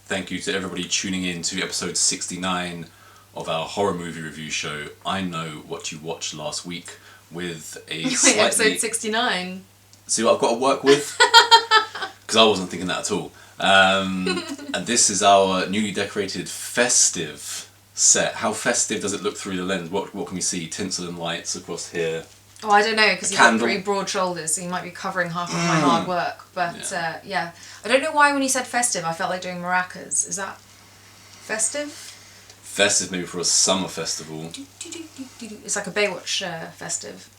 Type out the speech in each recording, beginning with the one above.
thank you to everybody tuning in to episode 69 of our horror movie review show. I Know What You Watched Last Week with a slightly... episode 69. See what I've got to work with? Because I wasn't thinking that at all. And this is our newly decorated festive set. How festive does it look through the lens? What can we see? Tinsel and lights across here. Oh, I don't know, because you've got pretty broad shoulders, so you might be covering half of my hard work. But, yeah. I don't know why when you said festive, I felt like doing maracas. Is that festive? Festive, maybe for a summer festival. It's like a Baywatch festive.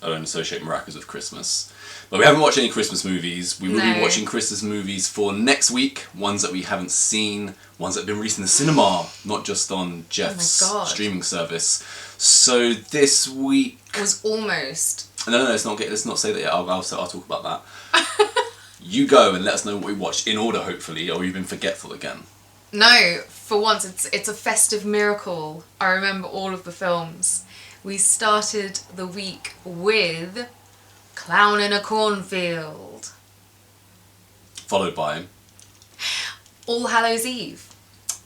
I don't associate maracas with Christmas. But we haven't watched any Christmas movies. We will be watching Christmas movies for next week. Ones that we haven't seen. Ones that have been released in the cinema. Not just on Jeff's streaming service. So this week... was almost... No, let's not say that yet. I'll talk about that. You go and let us know what we watched in order, hopefully. Or you've been forgetful again. No, for once, it's a festive miracle. I remember all of the films. We started the week with Clown in a Cornfield. Followed by... All Hallows Eve.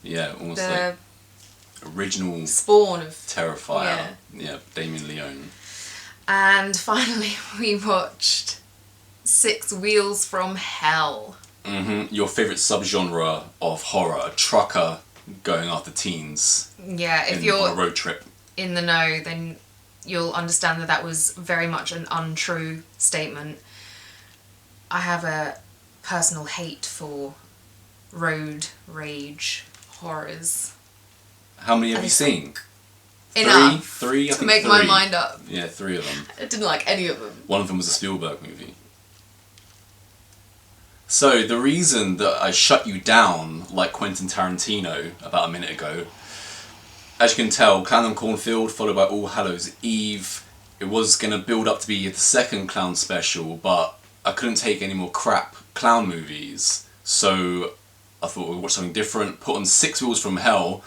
Yeah, almost like original... spawn of... Terrifier. Yeah, Damien Leone. And finally we watched Six Wheels from Hell. Your favourite subgenre of horror. A trucker going after teens. Yeah, if you're... on a road trip. In the know, then you'll understand that was very much an untrue statement. I have a personal hate for road rage horrors. How many have you seen? Enough. Three? To make my mind up. Yeah, 3 of them. I didn't like any of them. One of them was a Spielberg movie. So, the reason that I shut you down like Quentin Tarantino about a minute ago, as you can tell, Clown in a Cornfield followed by All Hallows Eve. It was going to build up to be the second clown special, but I couldn't take any more crap clown movies. So I thought we'd watch something different, put on Six Wheels from Hell,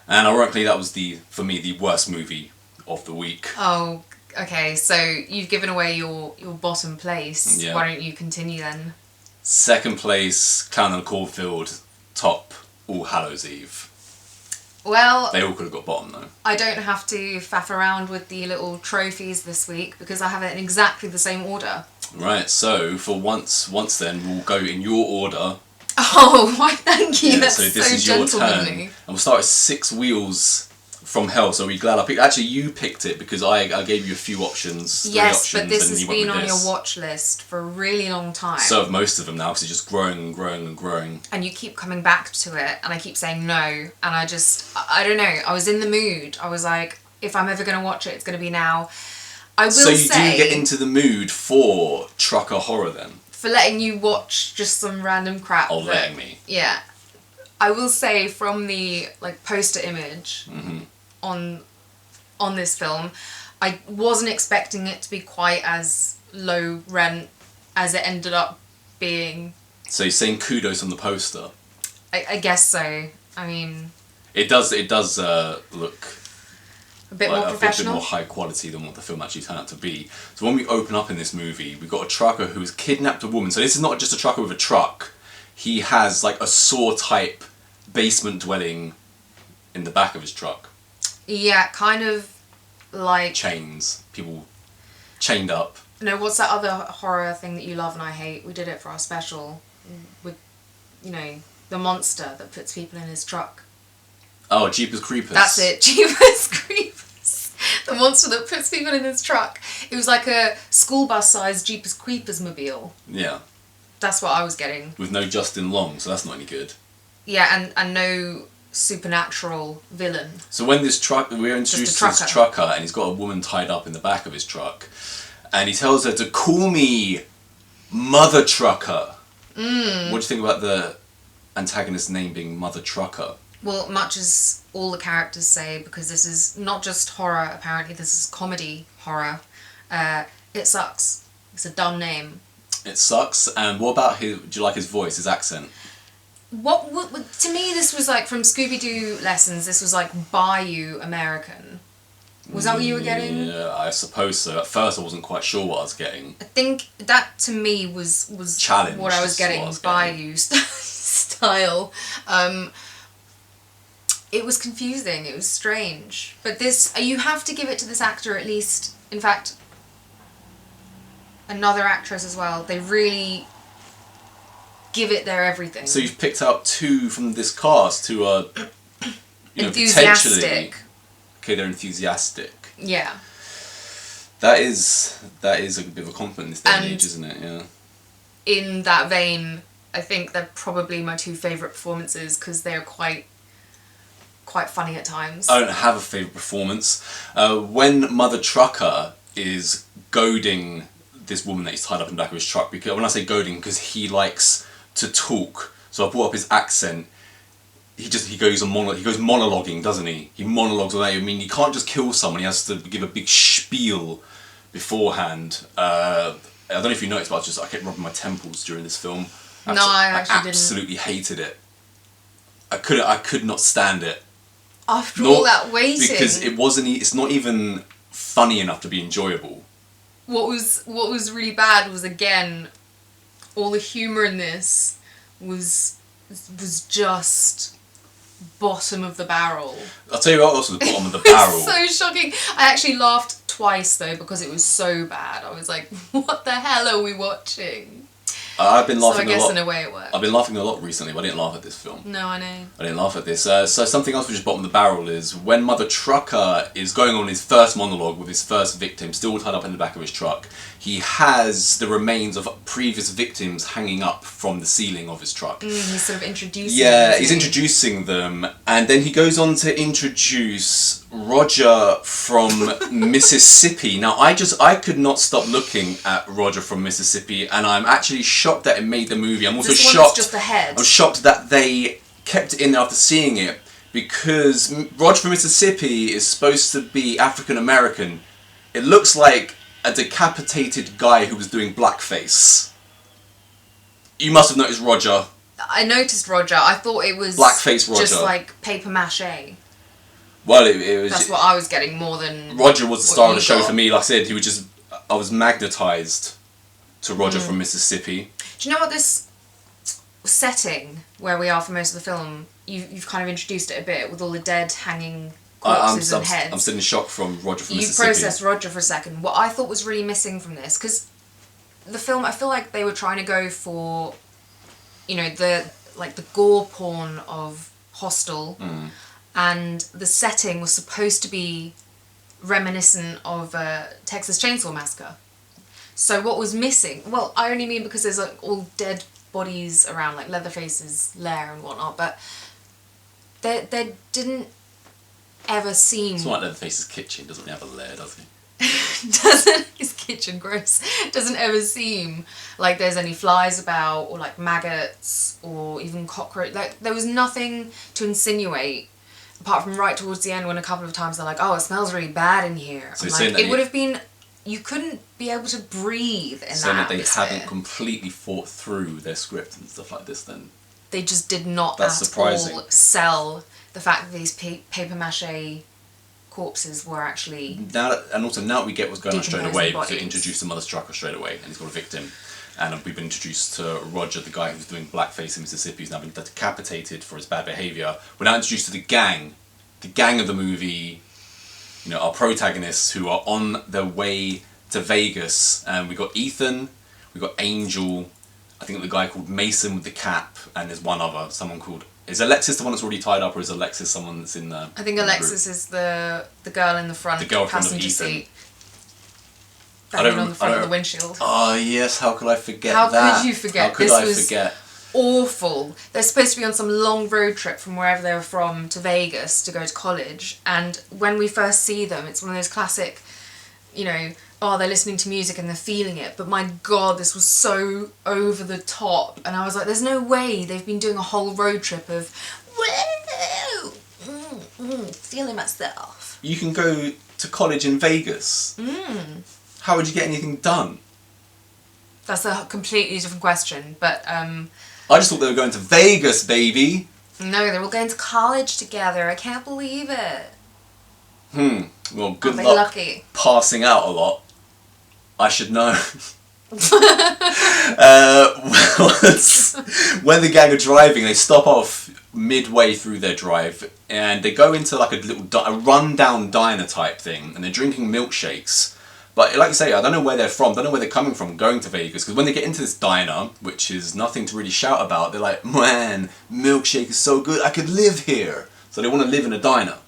and ironically that was, for me, the worst movie of the week. Oh, okay, so you've given away your bottom place. Yeah. Why don't you continue then? Second place, Clown in a Cornfield, top All Hallows Eve. Well... they all could have got bottom though. I don't have to faff around with the little trophies this week because I have it in exactly the same order. Right, so for once then, we'll go in your order. Oh, why thank you, that's so so this is your turn. gentlemanly. And we'll start with Six Wheels from Hell, so we're glad I picked... Actually, you picked it because I gave you a few options. Yes, but this has been on your watch list for a really long time. So have most of them now, because it's just growing and growing and growing. And you keep coming back to it, and I keep saying no, and I don't know, I was in the mood. I was like, if I'm ever going to watch it, it's going to be now. I will say... So you do get into the mood for trucker horror then? For letting you watch just some random crap. Oh, letting me. Yeah. I will say from the poster image on this film, I wasn't expecting it to be quite as low rent as it ended up being. So you're saying kudos on the poster? I guess so. I mean... It does look... a bit more professional? A bit more high quality than what the film actually turned out to be. So when we open up in this movie, we've got a trucker who has kidnapped a woman. So this is not just a trucker with a truck. He has a saw-type basement dwelling in the back of his truck. Yeah, kind of like... chains. People chained up. No, what's that other horror thing that you love and I hate? We did it for our special with, the monster that puts people in his truck. Oh, Jeepers Creepers. That's it, Jeepers Creepers. The monster that puts people in his truck. It was like a school bus-sized Jeepers Creepers mobile. Yeah. That's what I was getting. With no Justin Long, so that's not any good. Yeah, and no supernatural villain. So when we're introduced to this trucker, and he's got a woman tied up in the back of his truck, and he tells her to call me Mother Trucker. What do you think about the antagonist's name being Mother Trucker? Well, much as all the characters say, because this is not just horror, apparently, this is comedy horror, it sucks. It's a dumb name. It sucks. And what about do you like his voice, his accent? What to me, this was from Scooby-Doo lessons, this was Bayou American. Was that what you were getting? Yeah, I suppose so. At first I wasn't quite sure what I was getting. I think that to me was Challenge what I was getting, Bayou style. style. It was confusing, it was strange. But this, you have to give it to this actor at least. In fact, another actress as well. They really give it their everything. So you've picked out two from this cast who are, enthusiastic. Potentially... Okay, they're enthusiastic. Yeah. That is a bit of a compliment in this day and age, isn't it? Yeah. In that vein, I think they're probably my two favourite performances because they're quite funny at times. I don't have a favourite performance. When Mother Trucker is goading this woman that he's tied up in the back of his truck, because when I say goading, because he likes to talk, so I brought up his accent. He goes monologuing, doesn't he? He monologues away. I mean, you can't just kill someone. He has to give a big spiel beforehand. I don't know if you noticed, but I kept rubbing my temples during this film. I absolutely hated it. I could not stand it. After all that waiting, because it's not even funny enough to be enjoyable. What was really bad was, again, all the humour in this was just bottom of the barrel. I'll tell you what else was the bottom of the barrel. So shocking. I actually laughed twice though because it was so bad. I was like, what the hell are we watching? I've been laughing a lot. So I guess in a a way it worked. I've been laughing a lot recently, but I didn't laugh at this film. No, I know. I didn't laugh at this. So something else which is bottom of the barrel is when Mother Trucker is going on his first monologue with his first victim, still tied up in the back of his truck. He has the remains of previous victims hanging up from the ceiling of his truck. He's sort of introducing them. He's introducing them, and then he goes on to introduce Roger from Mississippi. Now, I could not stop looking at Roger from Mississippi, and I'm actually shocked that it made the movie. I'm also shocked. Just the head. I'm shocked that they kept it in there after seeing it, because Roger from Mississippi is supposed to be African American. It looks like a decapitated guy who was doing blackface. You must have noticed Roger. I noticed Roger. I thought it was blackface Roger. Just like paper mache. Well, it was... That's what I was getting more than... Roger was the star of the show for me. Like I said, I was magnetised to Roger from Mississippi. Do you know what this setting, where we are for most of the film, you've kind of introduced it a bit, with all the dead hanging corpses and heads. I'm still in shock from Roger from Mississippi. You processed Roger for a second. What I thought was really missing from this, because the film, I feel like they were trying to go for, the gore porn of Hostel, and the setting was supposed to be reminiscent of Texas Chainsaw Massacre. So what was missing? Well, I only mean because there's all dead bodies around, like Leatherface's lair and whatnot, but there didn't ever seem... It's not like Leatherface's kitchen, doesn't have a lair, does he? His kitchen, gross. Doesn't ever seem like there's any flies about, or like maggots, or even cockroach. Like, there was nothing to insinuate, apart from right towards the end when a couple of times they're like, oh, it smells really bad in here. So like, it would have been... You couldn't be able to breathe in that atmosphere. They haven't completely thought through their script and stuff like this then. They just did not That's at surprising. all sell the fact that these paper mache corpses were actually... Now we get what's going on straight away, because bodies. it introduced the Mother Trucker straight away, and he's got a victim. And we've been introduced to Roger, the guy who's doing blackface in Mississippi, who's now been decapitated for his bad behaviour. We're now introduced to the gang of the movie, our protagonists who are on their way to Vegas. And we got Ethan, we got Angel, I think the guy called Mason with the cap, and there's one other, someone called... Is Alexis the one that's already tied up, or is Alexis someone that's in the... I think Alexis is the girl in the front passenger seat. Banging on the front of the windshield. Oh yes, how could I forget that? How could you forget? How could I forget? Awful. They're supposed to be on some long road trip from wherever they were from to Vegas to go to college, and when we first see them, it's one of those classic, they're listening to music and they're feeling it, but my god, this was so over the top, and I was like, there's no way they've been doing a whole road trip of feeling myself. You can go to college in Vegas. How would you get anything done? That's a completely different question, but I just thought they were going to Vegas, baby. No, they're all going to college together. I can't believe it. Well, good luck lucky. Passing out a lot. I should know. When the gang are driving, they stop off midway through their drive and they go into like a rundown diner type thing, and they're drinking milkshakes. But like I say, I don't know where they're from, don't know where they're coming from going to Vegas, because when they get into this diner, which is nothing to really shout about, they're like, man, milkshake is so good, I could live here. So they want to live in a diner.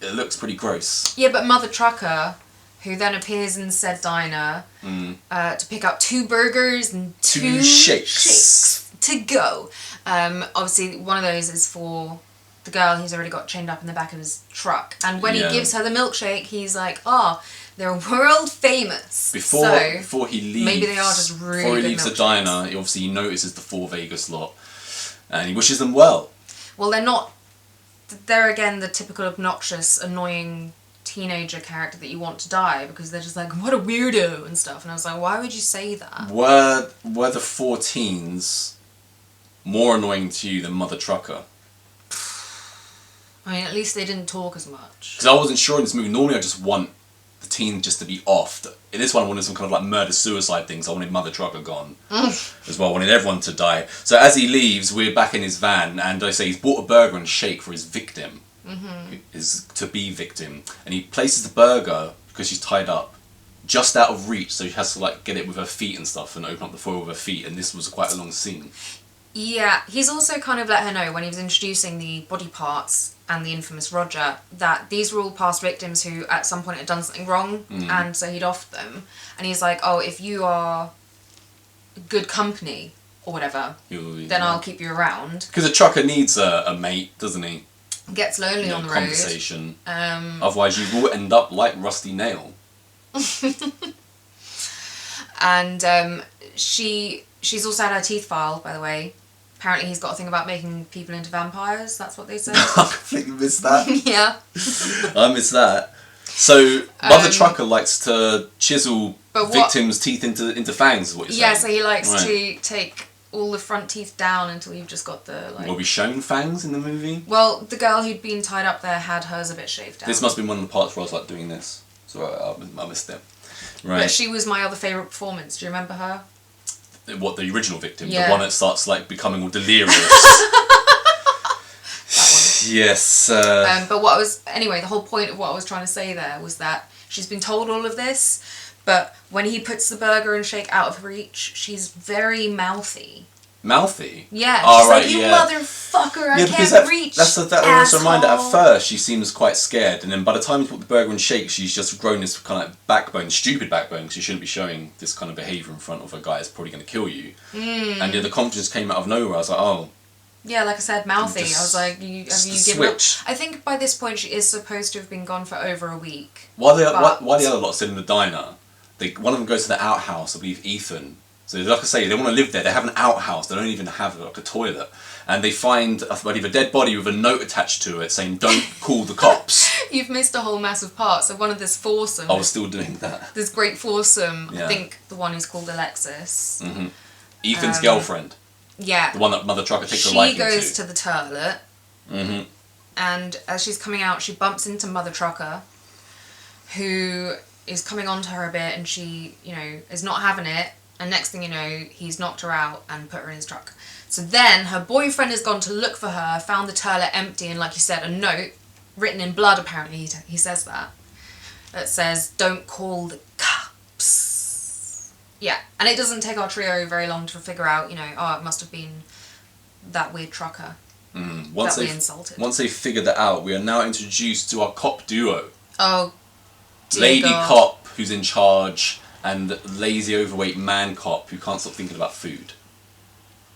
It looks pretty gross. Yeah, but Mother Trucker, who then appears in said diner to pick up 2 burgers and two shakes to go. Obviously, one of those is for the girl who's already got chained up in the back of his truck. And when he gives her the milkshake, he's like, they're world famous. Before he leaves, maybe they are just really before he good leaves the milkshakes. diner, he notices the 4 Vegas lot, and he wishes them well. Well, they're not. They're again the typical obnoxious, annoying teenager character that you want to die, because they're just like, what a weirdo and stuff. And I was like, why would you say that? Were the 4 teens more annoying to you than Mother Trucker? I mean, at least they didn't talk as much. Because I wasn't sure in this movie. Normally I just want the teen just to be off. In this one I wanted some kind of like murder-suicide things. I wanted Mother Trucker gone as well. I wanted everyone to die. So as he leaves, we're back in his van, and I say he's bought a burger and shake for his victim. His to-be victim. And he places the burger, because she's tied up, just out of reach, so she has to like get it with her feet and stuff and open up the foil with her feet, and this was quite a long scene. Yeah, he's also kind of let her know when he was introducing the body parts and the infamous Roger that these were all past victims who at some point had done something wrong, and so he'd offed them. And he's like, if you are good company or whatever, then I'll keep you around. Because a trucker needs a mate, doesn't he? Gets lonely on the road. Conversation. Otherwise you will end up like Rusty Nail. And she's also had her teeth filed, by the way. Apparently he's got a thing about making people into vampires. That's what they said. I completely missed that. Yeah. I missed that. So Mother Trucker likes to chisel victims' teeth into fangs, is what you're saying? Yeah, so he likes to take all the front teeth down until you've just got the like. Were we shown fangs in the movie? Well, the girl who'd been tied up there had hers a bit shaved down. This must have been one of the parts where I was like doing this. So I missed it. Right. But she was my other favourite performance. Do you remember her? What, the original victim? Yeah. The one that starts like becoming all delirious. Yes. But the whole point of what I was trying to say there was that she's been told all of this, but when he puts the burger and shake out of reach, she's very mouthy. Mouthy? Yeah, she's like, you motherfucker, I can't reach. That was a reminder. At first, she seems quite scared, and then by the time you put the burger and shake, she's just grown this kind of like backbone, stupid backbone, because you shouldn't be showing this kind of behaviour in front of a guy that's probably going to kill you. And the confidence came out of nowhere. I was like, oh. Yeah, like I said, mouthy. I was like, have you given up? I think by this point she is supposed to have been gone for over a week. While the other lot sit in the diner, one of them goes to the outhouse, I believe Ethan. So like I say, they want to live there. They have an outhouse. They don't even have like a toilet. And they find, I believe, a dead body with a note attached to it saying, don't call the cops. You've missed a whole massive part. So one of this foursome. I was still doing that. This great foursome, Yeah. I think the one who's called Alexis. Mm-hmm. Ethan's girlfriend. Yeah. The one that Mother Trucker takes a liking to. She goes to the toilet. Mm-hmm. And as she's coming out, she bumps into Mother Trucker, who is coming onto her a bit, and she, is not having it. And next thing you know, he's knocked her out and put her in his truck. So then her boyfriend has gone to look for her, found the toilet empty, and like you said, a note written in blood, apparently, he says that says, don't call the cops. Yeah, and it doesn't take our trio very long to figure out, it must have been that weird trucker that we insulted. Once they figured that out, we are now introduced to our cop duo. Oh, dear Lady God. cop, who's in charge, and lazy, overweight man cop who can't stop thinking about food.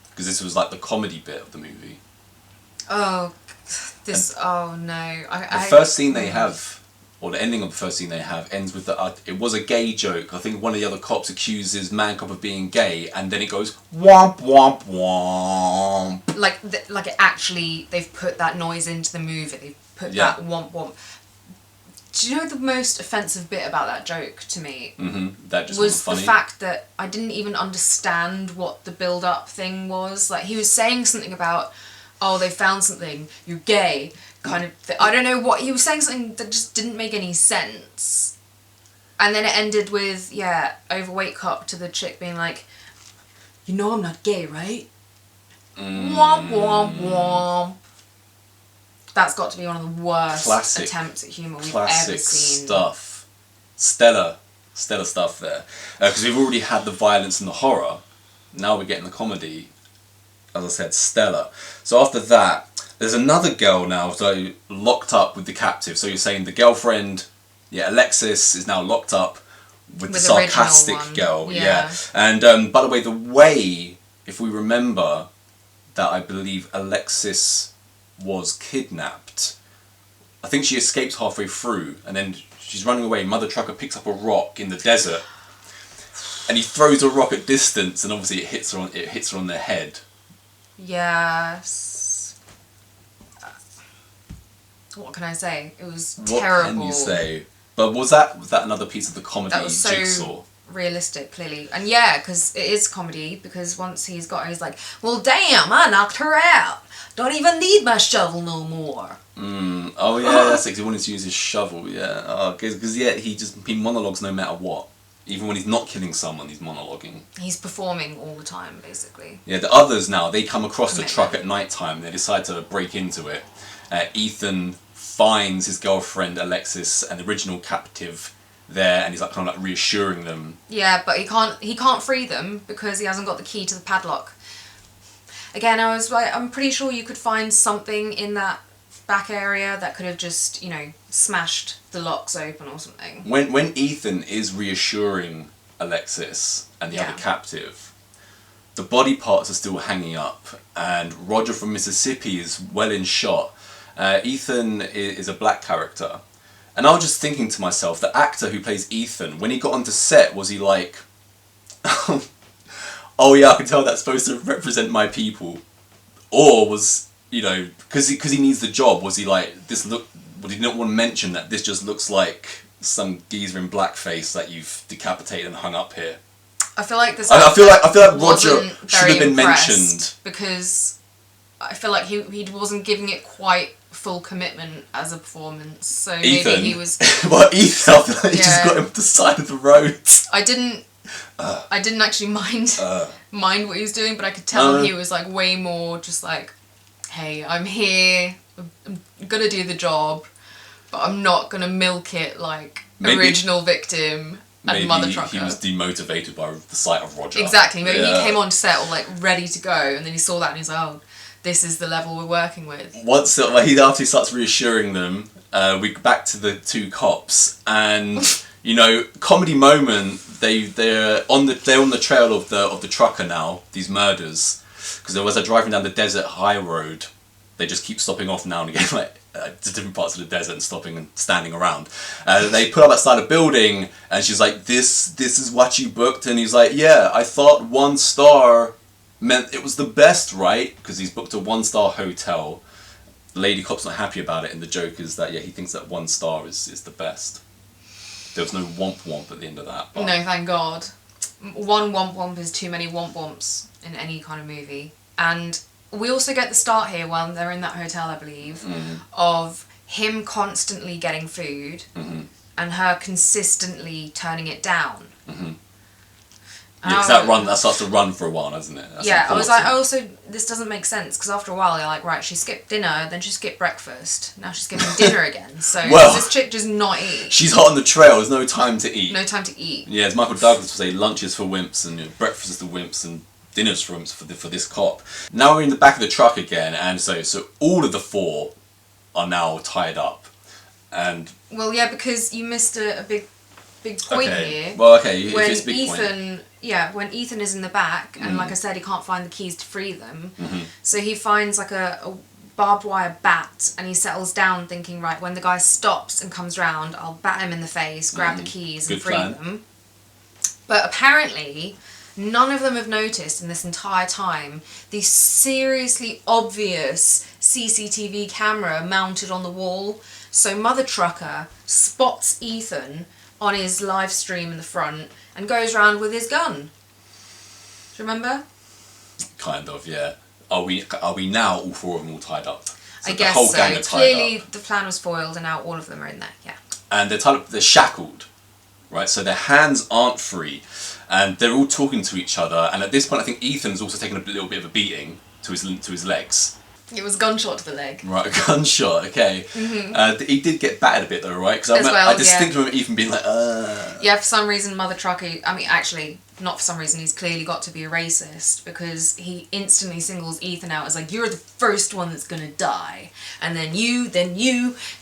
Because this was like the comedy bit of the movie. Oh, oh no. The first scene they have, or the ending of the first scene they have, ends with it was a gay joke. I think one of the other cops accuses man cop of being gay, and then it goes, womp, womp, womp. Like it actually, they've put that noise into the movie. They've put that womp, womp. Do you know the most offensive bit about that joke to me? That just was funny. The fact that I didn't even understand what the build-up thing was. Like, he was saying something about, they found something, you're gay, kind of thing. I don't know what, he was saying something that just didn't make any sense. And then it ended with, overweight cop to the chick being like, you know I'm not gay, right? Womp, womp, womp. That's got to be one of the worst attempts at humour we've ever seen. Classic stuff. Stellar stuff there. Because we've already had the violence and the horror. Now we're getting the comedy. As I said, stellar. So after that, there's another girl now, so locked up with the captive. So you're saying the girlfriend, Alexis, is now locked up with the sarcastic girl. Yeah. And by the way, if we remember that I believe Alexis was kidnapped, I think she escapes halfway through, and then she's running away. Mother Trucker picks up a rock in the desert, and he throws a rock at distance, and obviously it hits her on the head. Yes. What can I say? It was terrible. What can you say? But was that another piece of the comedy so jigsaw? Realistic, clearly. And because it is comedy, because once he's like, well, damn, I knocked her out. Don't even need my shovel no more. Oh yeah, that's it. He wanted to use his shovel. Yeah, because he monologues no matter what. Even when he's not killing someone, he's monologuing. He's performing all the time, basically. Yeah, the others now, they come across the truck at night time. They decide to break into it. Ethan finds his girlfriend Alexis and the original captive there, and he's like kind of like reassuring them. Yeah, but he can't free them because he hasn't got the key to the padlock. Again, I was like, I'm pretty sure you could find something in that back area that could have just, smashed the locks open or something. When Ethan is reassuring Alexis and the other captive, the body parts are still hanging up, and Roger from Mississippi is well in shot. Ethan is a black character, and I was just thinking to myself, the actor who plays Ethan, when he got onto set, was he like, oh yeah, I can tell that's supposed to represent my people, or was, because he needs the job, was he like, would he not want to mention that this just looks like some geezer in blackface that you've decapitated and hung up here? I feel like this. I feel like Roger should have been mentioned, because I feel like he wasn't giving it quite full commitment as a performance. So Ethan, maybe he was. Well, Ethan, I feel like he just got him to the side of the road. I didn't actually mind what he was doing, but I could tell he was like way more just like, hey, I'm here, I'm gonna do the job, but I'm not gonna milk it like original victim and Mother Trucker. He was demotivated by the sight of Roger. Exactly, maybe he came on set all like ready to go, and then he saw that and he's like, oh, this is the level we're working with. After he starts reassuring them, we go back to the two cops, and comedy moment. They're on the trail of the trucker now. These murders, because as they're driving down the desert high road, they just keep stopping off now and again, like to different parts of the desert and stopping and standing around. They put up outside a building, and she's like, "This is what you booked," and he's like, "Yeah, I thought 1 star meant it was the best, right?" Because he's booked a 1-star hotel. The lady cop's not happy about it, and the joke is that he thinks that 1 star is the best. There was no womp womp at the end of that. But... No, thank God. 1 womp womp is too many womp womps in any kind of movie. And we also get the start here while they're in that hotel, I believe, of him constantly getting food and her consistently turning it down. Yeah, because that starts to run for a while, doesn't it? That's I was like, this doesn't make sense, because after a while you're like, right, she skipped dinner, then she skipped breakfast, now she's skipping dinner again, so this chick does not eat. She's hot on the trail, there's no time to eat. No time to eat. Yeah, as Michael Douglas would say, lunch is for wimps, and breakfast is for wimps, and dinner's for wimps for this cop. Now we're in the back of the truck again, and so all of the 4 are now tied up, and... Well, yeah, because you missed a big point here. Well, okay, if it's a big point. When Ethan is in the back, and like I said, he can't find the keys to free them, so he finds like a barbed wire bat, and he settles down thinking, right, when the guy stops and comes round, I'll bat him in the face, grab the keys and free them. But apparently, none of them have noticed in this entire time the seriously obvious CCTV camera mounted on the wall. So Mother Trucker spots Ethan on his live stream in the front and goes round with his gun. Do you remember? Kind of, yeah. Are we now all 4 of them all tied up? So I guess the whole gang are tied Clearly, the plan was foiled, and now all of them are in there. Yeah. And they're tied up. They're shackled. right? So their hands aren't free, and they're all talking to each other. And at this point, I think Ethan's also taken a little bit of a beating to his legs. It was a gunshot to the leg. Right, a gunshot. Okay. He did get battered a bit though, right? Because I distinctly remember Ethan being like, Yeah, for some reason, Mother Trucker. I mean, actually, not for some reason. He's clearly got to be a racist because he instantly singles Ethan out as like, "You're the first one that's gonna die, and then you,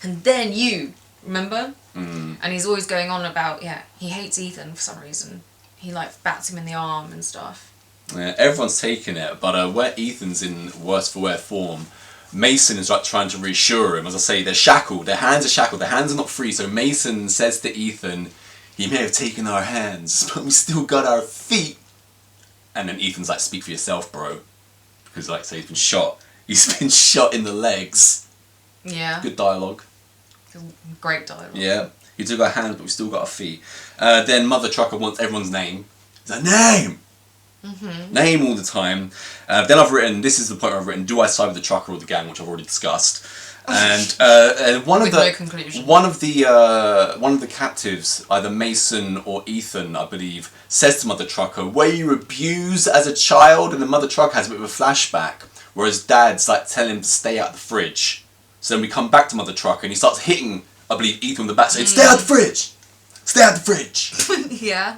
and then you." Remember? And he's always going on about he hates Ethan for some reason. He like bats him in the arm and stuff. Yeah, everyone's taking it, but where Ethan's in worse for wear form, Mason is like trying to reassure him. As I say, they're shackled. Their hands are shackled. Their hands are not free. So Mason says to Ethan, "He may have taken our hands, but we still got our feet." And then Ethan's like, "Speak for yourself, bro," because like say he's been shot. He's been shot in the legs. Yeah. Good dialogue. Great dialogue. Yeah. He took our hands, but we still got our feet. Then Mother Trucker wants everyone's name. He's like, "Name." Name all the time. Then I've written, this is the point where I've written, do I side with the trucker or the gang, which I've already discussed. And one of no conclusion. one of the captives, either Mason or Ethan, I believe, says to Mother Trucker, "Were you abused as a child?" And the Mother Trucker has a bit of a flashback, whereas Dad's like telling him to stay out of the fridge. So then we come back to Mother Trucker and he starts hitting, I believe, Ethan in the back, saying, "Stay out of the fridge! Stay out of the fridge!" Yeah.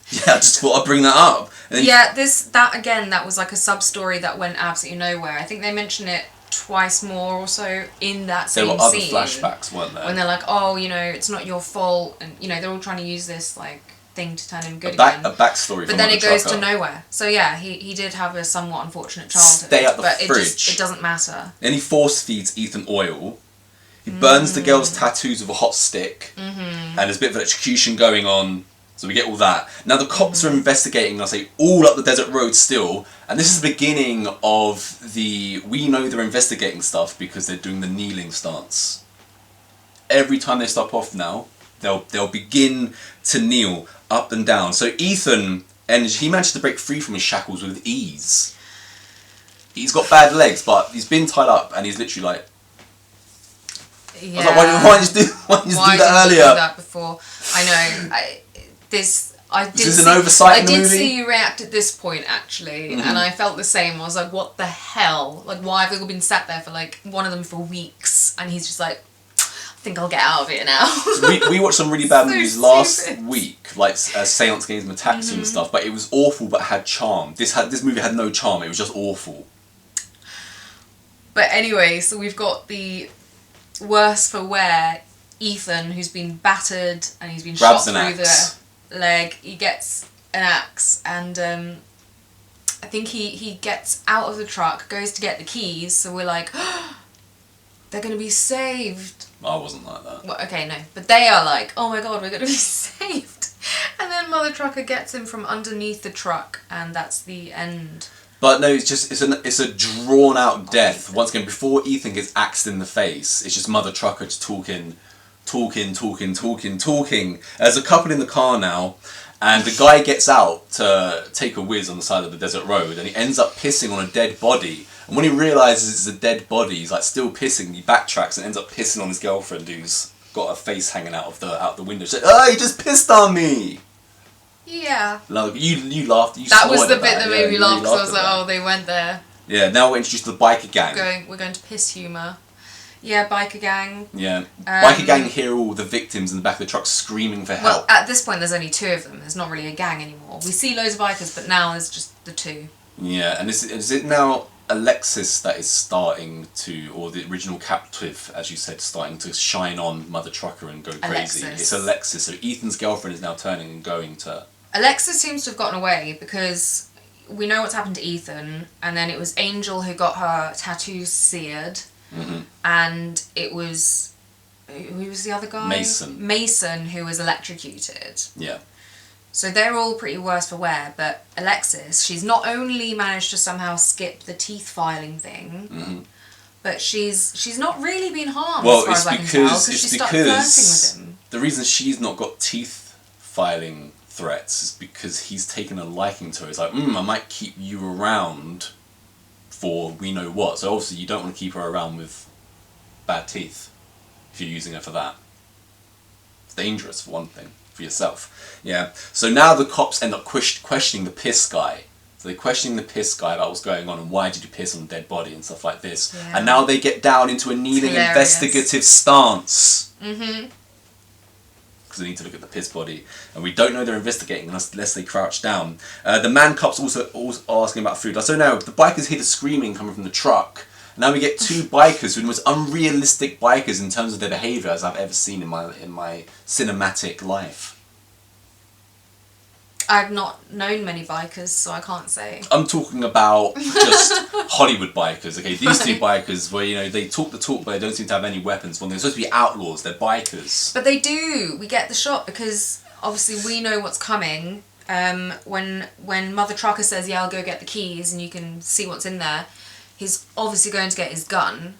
Yeah, I just thought I'd bring that up. And then that was like a sub-story that went absolutely nowhere. I think they mention it twice more or so in that same scene. There were other flashbacks, weren't there? When they're like, "Oh, it's not your fault," and they're all trying to use this like thing to turn him good again. A backstory. But then it goes to nowhere. So yeah, he did have a somewhat unfortunate childhood. Stay at the but fridge. It doesn't matter. Then he force feeds Ethan oil. He burns the girl's tattoos with a hot stick. And there's a bit of electrocution going on. So we get all that. Now the cops are investigating, I say, all up the desert road still. And this is the beginning of we know they're investigating stuff because they're doing the kneeling stance. Every time they stop off now, they'll begin to kneel up and down. So Ethan, and he managed to break free from his shackles with ease. He's got bad legs, but he's been tied up and he's literally like... Yeah. I was like, why did you do that earlier? Do that before? I know. I did see you react at this point actually, and I felt the same. I was like, what the hell? Like, why have they all been sat there for like one of them for weeks, and he's just like, I think I'll get out of it now. we watched some really bad movies last week, like Seance Games and Metaxi and stuff, but it was awful but had charm. This movie had no charm. It was just awful. But anyway, so we've got the worse for wear Ethan, who's been battered and he's been shot through the leg. He gets an axe, and I think he gets out of the truck, goes to get the keys, so we're like, oh, they're going to be saved. I wasn't like that. Well, okay, no. But they are like, oh my god, we're going to be saved. And then Mother Trucker gets him from underneath the truck, and that's the end. But no, it's a drawn out death. Once again, before Ethan gets axed in the face, it's just Mother Trucker just talking. There's a couple in the car now, and the guy gets out to take a whiz on the side of the desert road, and he ends up pissing on a dead body. And when he realises it's a dead body, he's like still pissing. He backtracks and ends up pissing on his girlfriend, who's got her face hanging out the window. She's like, "Oh, he just pissed on me." Yeah. Like, you laughed. That was the bit that made me laugh, because I was like, oh, they went there. Yeah. Now we're introduced to the biker gang. We're going to piss humour. Yeah, biker gang. Yeah. Biker gang hear all the victims in the back of the truck screaming for help. Well, at this point there's only two of them. There's not really a gang anymore. We see loads of bikers, but now there's just the two. Yeah, and is it now Alexis that is starting to, or the original captive, as you said, starting to shine on Mother Trucker and go crazy? It's Alexis. So Ethan's girlfriend is now turning and going to... Alexis seems to have gotten away because we know what's happened to Ethan, and then it was Angel who got her tattoos seared. And it was... Who was the other guy? Mason, who was electrocuted. Yeah. So they're all pretty worse for wear, but Alexis, she's not only managed to somehow skip the teeth filing thing, but she's not really been harmed as far as I can tell, because she started flirting with him. The reason she's not got teeth filing threats is because he's taken a liking to her. It's like, I might keep you around for we know what. So obviously you don't want to keep her around with bad teeth if you're using her for that. It's dangerous, for one thing. for yourself. Yeah. So now the cops end up questioning the piss guy. So they're questioning the piss guy about what's going on and why did you piss on a dead body and stuff like this. Yeah. And now they get down into a kneeling investigative stance. Mm-hmm. Because they need to look at the piss body. And we don't know they're investigating unless they crouch down. The man cops also asking about food. So now the bikers hear the screaming coming from the truck. Now we get two bikers who are the most unrealistic bikers in terms of their behaviour as I've ever seen in my cinematic life. I've not known many bikers, so I can't say. I'm talking about just Hollywood bikers, okay? These two bikers where, you know, they talk the talk but they don't seem to have any weapons. Well, they're supposed to be outlaws, they're bikers. But they do. We get the shot because obviously we know what's coming. When Mother Trucker says, yeah, I'll go get the keys and you can see what's in there, he's obviously going to get his gun.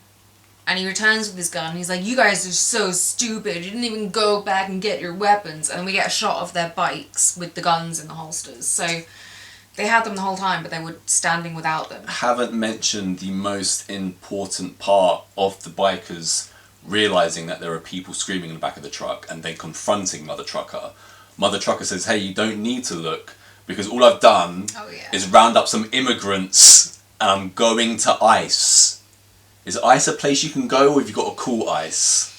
And he returns with his gun. He's like, you guys are so stupid. You didn't even go back and get your weapons. And we get a shot of their bikes with the guns in the holsters. So they had them the whole time, but they were standing without them. Haven't mentioned the most important part of the bikers realising that there are people screaming in the back of the truck and then confronting Mother Trucker. Mother Trucker says, hey, you don't need to look because all I've done is round up some immigrants and I'm going to ICE. Is ICE a place you can go, or have you got to call ICE?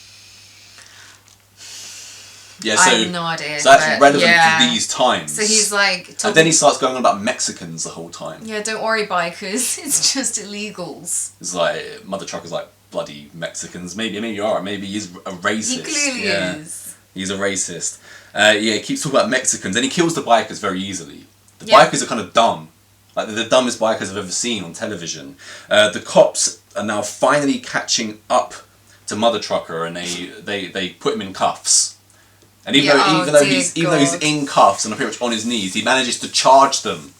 Yeah, so, I have no idea. So that's relevant to these times. So he's like... And then he starts going on about Mexicans the whole time. Yeah, don't worry, bikers. It's just illegals. It's like, Mother Trucker's like, bloody Mexicans. Maybe you are. Maybe he's a racist. He clearly is. He's a racist. He keeps talking about Mexicans, and he kills the bikers very easily. The bikers are kind of dumb. Like, they're the dumbest bikers I've ever seen on television. The cops are now finally catching up to Mother Trucker, and they put him in cuffs. And even though he's in cuffs and pretty much on his knees, he manages to charge them.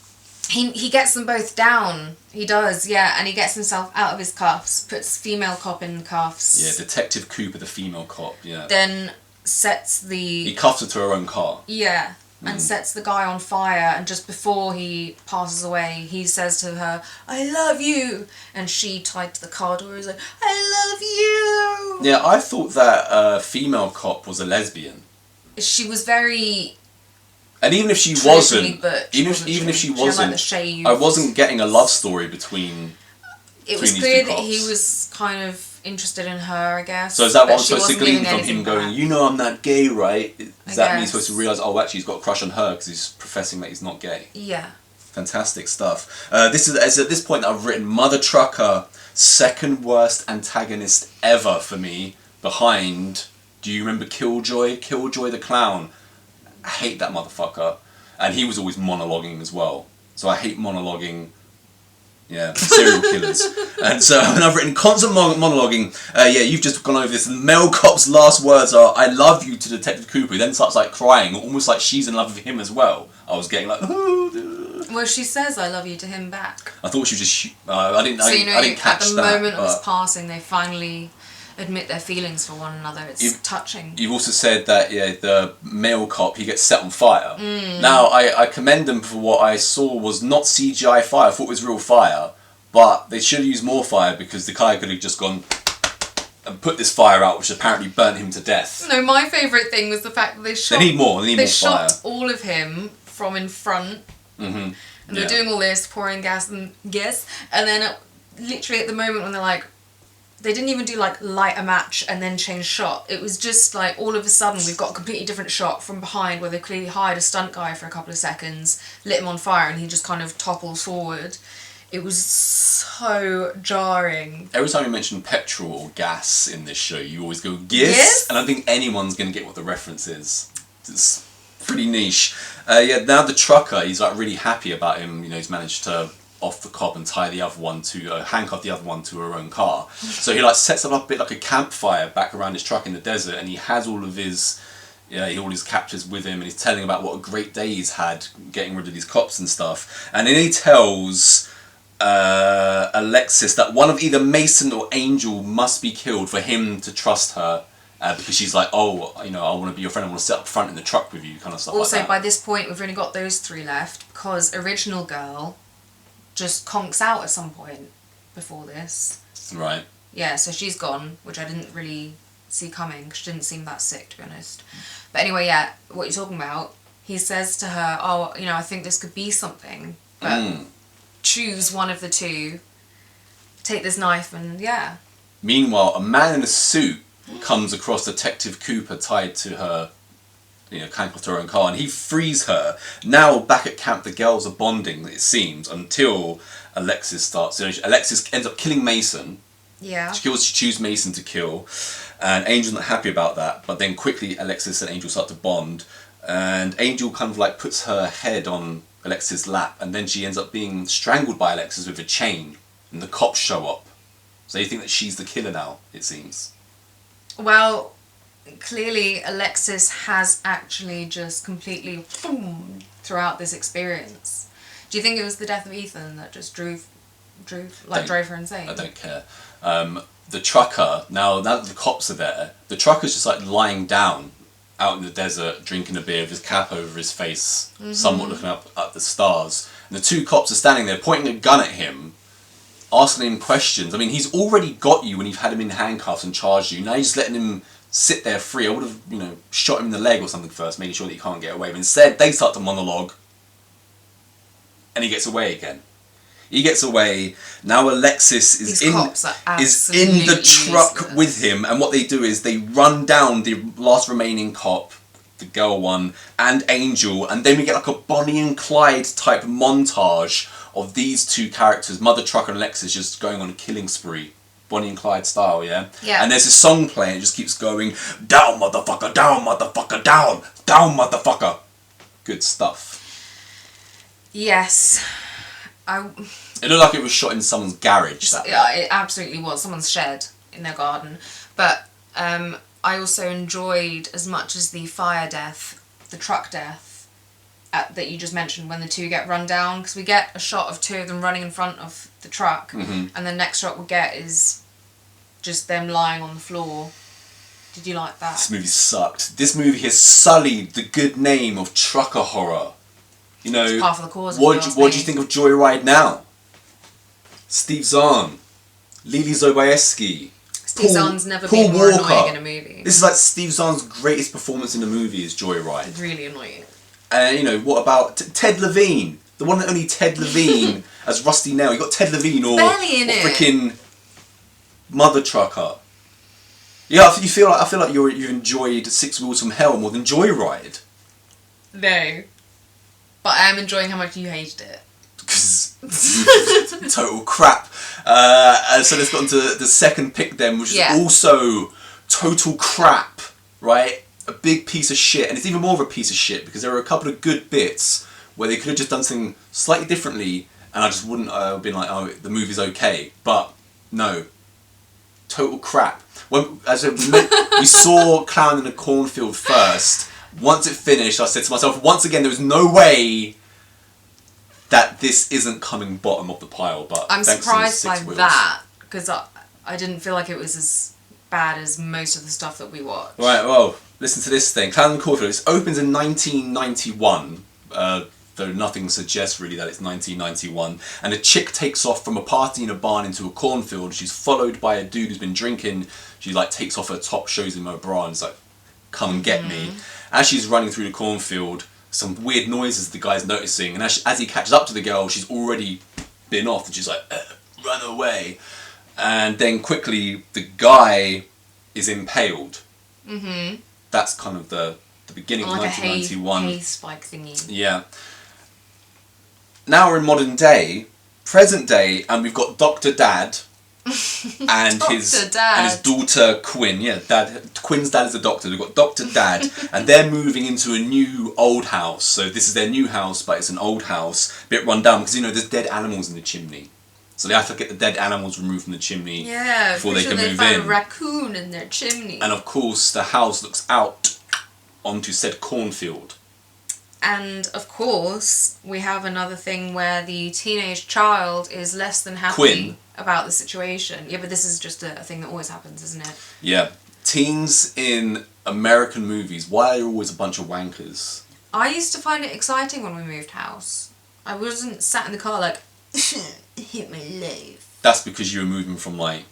He gets them both down. He does, yeah, and he gets himself out of his cuffs, puts female cop in cuffs. Yeah, Detective Cooper, the female cop, yeah. Then sets the... He cuffs her to her own car. Yeah. And sets the guy on fire, and just before he passes away, he says to her, I love you! And she, tied to the car door, is like, I love you! Yeah, I thought that female cop was a lesbian. She was very... And even if she wasn't, butch, even if she had, wasn't, like, the shaved... I wasn't getting a love story between It was clear that he was kind of interested in her, I guess. So is that what I'm supposed to glean from him going, you know I'm not gay, right? Is that me supposed to realise, oh, actually he's got a crush on her because he's professing that he's not gay? Yeah. Fantastic stuff. This is at this point that I've written Mother Trucker, second worst antagonist ever for me, behind, do you remember Killjoy? Killjoy the Clown. I hate that motherfucker. And he was always monologuing as well. So I hate monologuing. Yeah, serial killers. And so I've written constant monologuing. You've just gone over this. Mel Cop's last words are, I love you, to Detective Cooper. He then starts like crying, almost like she's in love with him as well. I was getting like, well, she says I love you to him back. I thought she was just, I didn't catch at the that, moment of his passing, they finally admit their feelings for one another. It's touching. You've also said that the male cop, he gets set on fire. Now I commend them for what I saw was not CGI fire. I thought it was real fire, but they should have used more fire because the guy could have just gone and put this fire out, which apparently burnt him to death. No, my favourite thing was the fact that they shot. They need more. They need more fire. They shot all of him from in front, and they're doing all this, pouring gas, and then literally at the moment when they're like. They didn't even do like light a match and then change shot. It was just like all of a sudden we've got a completely different shot from behind where they clearly hired a stunt guy for a couple of seconds, lit him on fire, and he just kind of topples forward. It was so jarring. Every time you mention petrol or gas in this show, you always go, yes? And I don't think anyone's going to get what the reference is. It's pretty niche. Now the trucker, he's like really happy about him. You know, he's managed to off the cop and tie the other one to handcuff the other one to her own car. So he like sets up a bit like a campfire back around his truck in the desert, and he has all of his all his captors with him, and he's telling about what a great day he's had getting rid of these cops and stuff. And then he tells Alexis that one of either Mason or Angel must be killed for him to trust her. Because she's like, oh, I want to be your friend, I want to sit up front in the truck with you, kind of stuff also, like that. by this point, we've only got those three left, because Original Girl just conks out at some point before this. Right. Yeah, so she's gone, which I didn't really see coming, because she didn't seem that sick, to be honest. But anyway, yeah, what you're talking about, he says to her, oh, you know, I think this could be something, but choose one of the two, take this knife, and yeah. Meanwhile, a man in a suit comes across Detective Cooper tied to her, you know, handcuffed to her own car, and he frees her. Now, back at camp, the girls are bonding, it seems, until Alexis starts. You know, Alexis ends up killing Mason. Yeah. She chooses Mason to kill, and Angel's not happy about that, but then quickly Alexis and Angel start to bond, and Angel kind of like puts her head on Alexis' lap, and then she ends up being strangled by Alexis with a chain, and the cops show up. So you think that she's the killer now, it seems. Well, clearly Alexis has actually just completely throughout this experience. Do you think it was the death of Ethan that just drove her insane? I don't care. The trucker, now that the cops are there, the trucker's just like lying down out in the desert, drinking a beer with his cap over his face, somewhat looking up at the stars. And the two cops are standing there pointing a gun at him, asking him questions. I mean, he's already got you when you've had him in handcuffs and charged you. Now you're just letting him sit there free. I would have, you know, shot him in the leg or something first, making sure that he can't get away. But instead, they start to monologue, and he gets away again. He gets away. Now Alexis is in the truck useless. with him, and what they do is they run down the last remaining cop, the girl one, and Angel, and then we get like a Bonnie and Clyde type montage of these two characters, Mother Trucker and Alexis, just going on a killing spree. Bonnie and Clyde style, yeah? Yeah. And there's this song playing, it just keeps going, down motherfucker, down motherfucker, down motherfucker. Good stuff. Yes. It looked like it was shot in someone's garage. Yeah, it absolutely was. Someone's shed in their garden. But I also enjoyed, as much as the fire death, the truck death, that you just mentioned, when the two get run down, because we get a shot of two of them running in front of the truck, and the next shot we get is just them lying on the floor. Did you like that? This movie sucked. This movie has sullied the good name of trucker horror. You know, it's par for the cause. What do you think of Joyride now? Steve Zahn, Lily Zobayeski. Steve Zahn's never been more annoying in a movie. This is like Steve Zahn's greatest performance in a movie is Joyride. It's really annoying. And you know, what about Ted Levine? The one and only Ted Levine as Rusty Nail. You got Ted Levine or freaking Mother Trucker. Yeah, I feel like you've enjoyed Six Wheels from Hell more than Joyride. No. But I am enjoying how much you hated it. Because total crap. So let's get on to the second pick then, which is also total crap, right? A big piece of shit, and it's even more of a piece of shit because there are a couple of good bits where they could have just done something slightly differently, and I just wouldn't have been like, oh, the movie's okay. But no, total crap. We saw Clown in a Cornfield first. Once it finished, I said to myself, once again, there was no way that this isn't coming bottom of the pile. But I'm surprised by that, because I didn't feel like it was as bad as most of the stuff that we watched. Right, well, listen to this thing. Clown in a Cornfield. It opens in 1991, though nothing suggests really that it's 1991. And a chick takes off from a party in a barn into a cornfield. She's followed by a dude who's been drinking. She like takes off her top, shows him her bra, and is like, come and get me. As she's running through the cornfield, some weird noises the guy's noticing, and as he catches up to the girl, she's already been off, and she's like, run away. And then quickly, the guy is impaled. Mm-hmm. That's kind of the beginning of 1991. A hay spike thingy. Yeah. Now we're in modern day, present day, and we've got Dr. Dad and his daughter Quinn. Yeah, Quinn's dad is a doctor. We've got Dr. Dad, and they're moving into a new old house. So this is their new house, but it's an old house, a bit run down because there's dead animals in the chimney. So they have to get the dead animals removed from the chimney before they can move in. Found a raccoon in their chimney. And of course, the house looks out onto said cornfield. And of course, we have another thing where the teenage child is less than happy Quinn. About the situation. Yeah, but this is just a thing that always happens, isn't it? Yeah. Teens in American movies, why are they always a bunch of wankers? I used to find it exciting when we moved house. I wasn't sat in the car like, hit my life. That's because you were moving from like,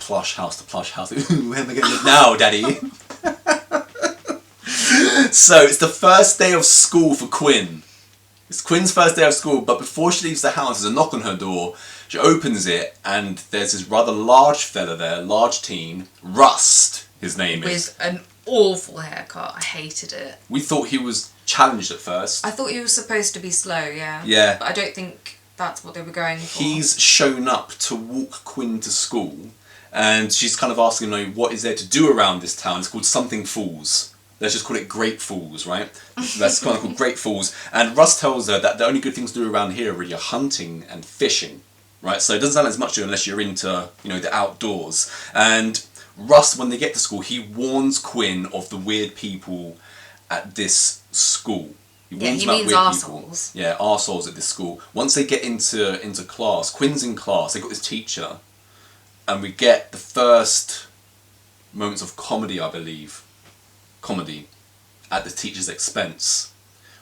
plush house to plush house. Ooh, where am I going to live now, Daddy? So it's the first day of school for Quinn. It's Quinn's first day of school, but before she leaves the house, there's a knock on her door. She opens it, and there's this rather large fella there, large teen, Rust, his name is. With an awful haircut. I hated it. We thought he was challenged at first. I thought he was supposed to be slow, yeah. Yeah. But I don't think that's what they were going for. He's shown up to walk Quinn to school, and she's kind of asking him, what is there to do around this town? It's called Something Falls. Let's just call it Great Falls, right? That's kind of called Great Falls. And Russ tells her that the only good things to do around here are really hunting and fishing, right? So it doesn't sound as much to you unless you're into, the outdoors. And Russ, when they get to school, he warns Quinn of the weird people at this school. He warns he about means weird arseholes. people. Yeah, arseholes at this school. Once they get into class, Quinn's in class, they got this teacher, and we get the first moments of comedy, I believe. Comedy at the teacher's expense.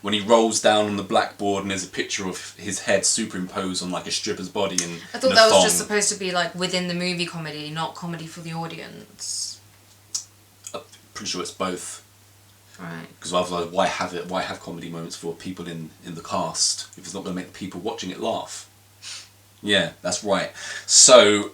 When he rolls down on the blackboard and there's a picture of his head superimposed on like a stripper's body and I thought that was just supposed to be like within the movie comedy, not comedy for the audience. I'm pretty sure it's both. Right. Because otherwise, why have comedy moments for people in the cast if it's not going to make the people watching it laugh? Yeah, that's right. So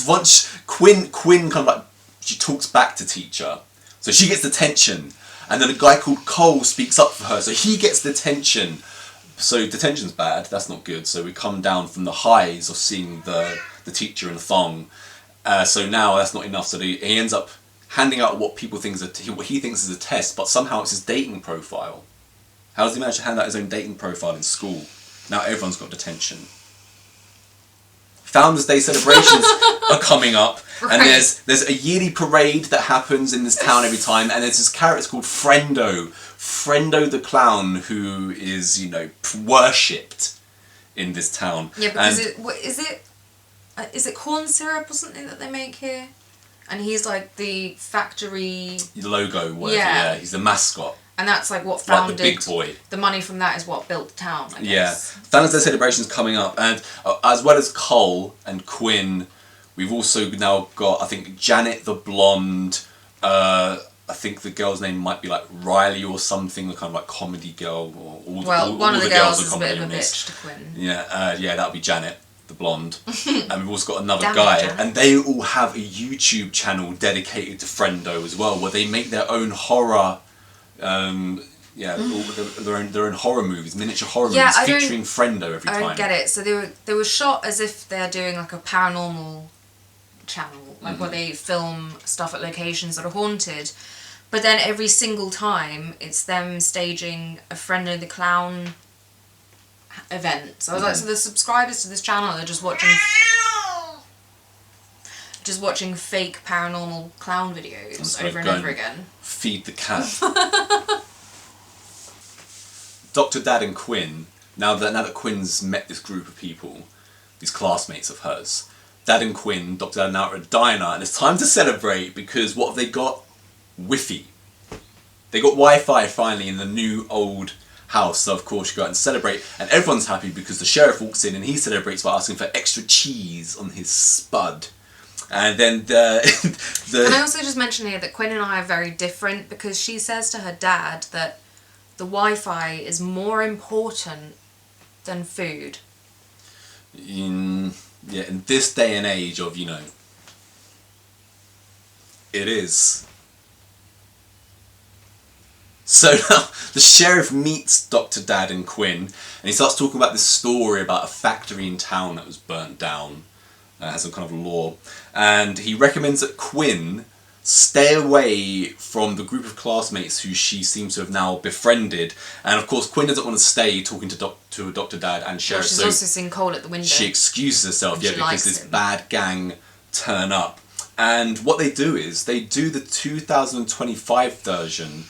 once Quinn kind of like, she talks back to teacher. So she gets detention, and then a guy called Cole speaks up for her, so he gets detention. So detention's bad, that's not good, so we come down from the highs of seeing the teacher in a thong. So now that's not enough, so he ends up handing out what he thinks is a test, but somehow it's his dating profile. How does he manage to hand out his own dating profile in school? Now everyone's got detention. Founders Day celebrations are coming up, right. And there's a yearly parade that happens in this town every time, and there's this character called Frendo the clown, who is worshipped in this town. Yeah, because is it corn syrup or something that they make here? And he's like the factory logo, whatever. Yeah, he's the mascot. And that's like what founded... Like the big boy. The money from that is what built the town, I guess. Yeah. Founders Day celebration's coming up. And as well as Cole and Quinn, we've also now got, I think, Janet the blonde. I think the girl's name might be like Riley or something, the kind of like comedy girl. One of the girls is a bit of a bitch to Quinn. Yeah, that would be Janet the blonde. And we've also got another guy. And they all have a YouTube channel dedicated to Frendo as well, where they make their own horror... their own horror movies, miniature horror movies featuring Frendo every time. I don't get it. So they were shot as if they're doing like a paranormal channel, like where they film stuff at locations that are haunted. But then every single time, it's them staging a Frendo the Clown event. So I was like, so the subscribers to this channel are just watching fake paranormal clown videos over and over again. Feed the cat. Dr. Dad and Quinn, now that Quinn's met this group of people, these classmates of hers, Dad and Quinn, Dr. Dad and now are at a diner, and it's time to celebrate because what have they got? Wi-Fi. They got Wi-Fi finally in the new old house, so of course you go out and celebrate, and everyone's happy because the sheriff walks in and he celebrates by asking for extra cheese on his spud. And then Can I also just mention here that Quinn and I are very different because she says to her dad that the Wi-Fi is more important than food. In this day and age of, it is. So now the sheriff meets Dr. Dad and Quinn, and he starts talking about this story about a factory in town that was burnt down. Has some kind of law, and he recommends that Quinn stay away from the group of classmates who she seems to have now befriended, and of course Quinn doesn't want to stay talking to Dr. Dad and Sheriff. She's also seen Cole at the window. She excuses herself, because this bad gang turn up, and what they do is they do the 2025 version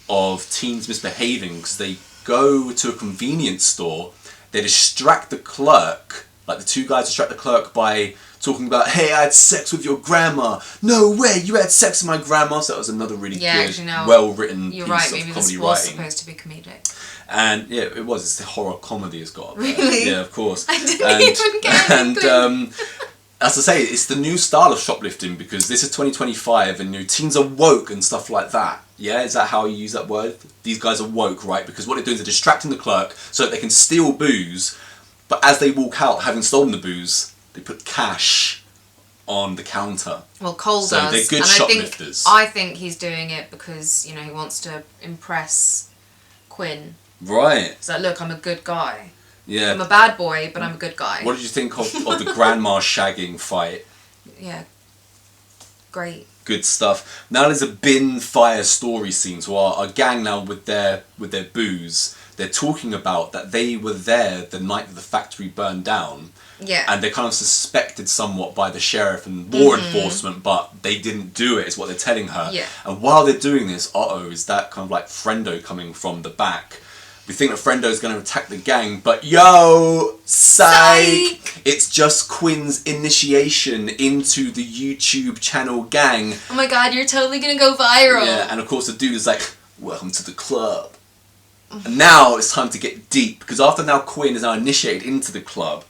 of Teens Misbehaving, because they go to a convenience store, they distract the clerk. Like the two guys distract the clerk by talking about, hey, I had sex with your grandma. No way, you had sex with my grandma. So that was another really good, well-written piece of comedy writing. You're right, maybe this was supposed to be comedic. And yeah, it was. It's the horror comedy it's got. Really? Yeah, of course. I didn't even get it. as I say, it's the new style of shoplifting because this is 2025 and teens are woke and stuff like that. Yeah, is that how you use that word? These guys are woke, right? Because what they're doing is they're distracting the clerk so that they can steal booze, but as they walk out, having stolen the booze, they put cash on the counter. Well, Cole so does. They're good and shoplifters. I think he's doing it because, he wants to impress Quinn. Right. He's like, look, I'm a good guy. Yeah. I'm a bad boy, but I'm a good guy. What did you think of the grandma shagging fight? Yeah. Great. Good stuff. Now there's a bin fire story scene. So our gang now with their booze, they're talking about that they were there the night that the factory burned down. Yeah. And they're kind of suspected somewhat by the sheriff and law enforcement, but they didn't do it, is what they're telling her. Yeah. And while they're doing this, is that kind of like Frendo coming from the back. We think that Frendo's going to attack the gang, but psych! It's just Quinn's initiation into the YouTube channel gang. Oh my god, you're totally going to go viral. Yeah, and of course the dude is like, welcome to the club. And now it's time to get deep, because after now Quinn is now initiated into the club,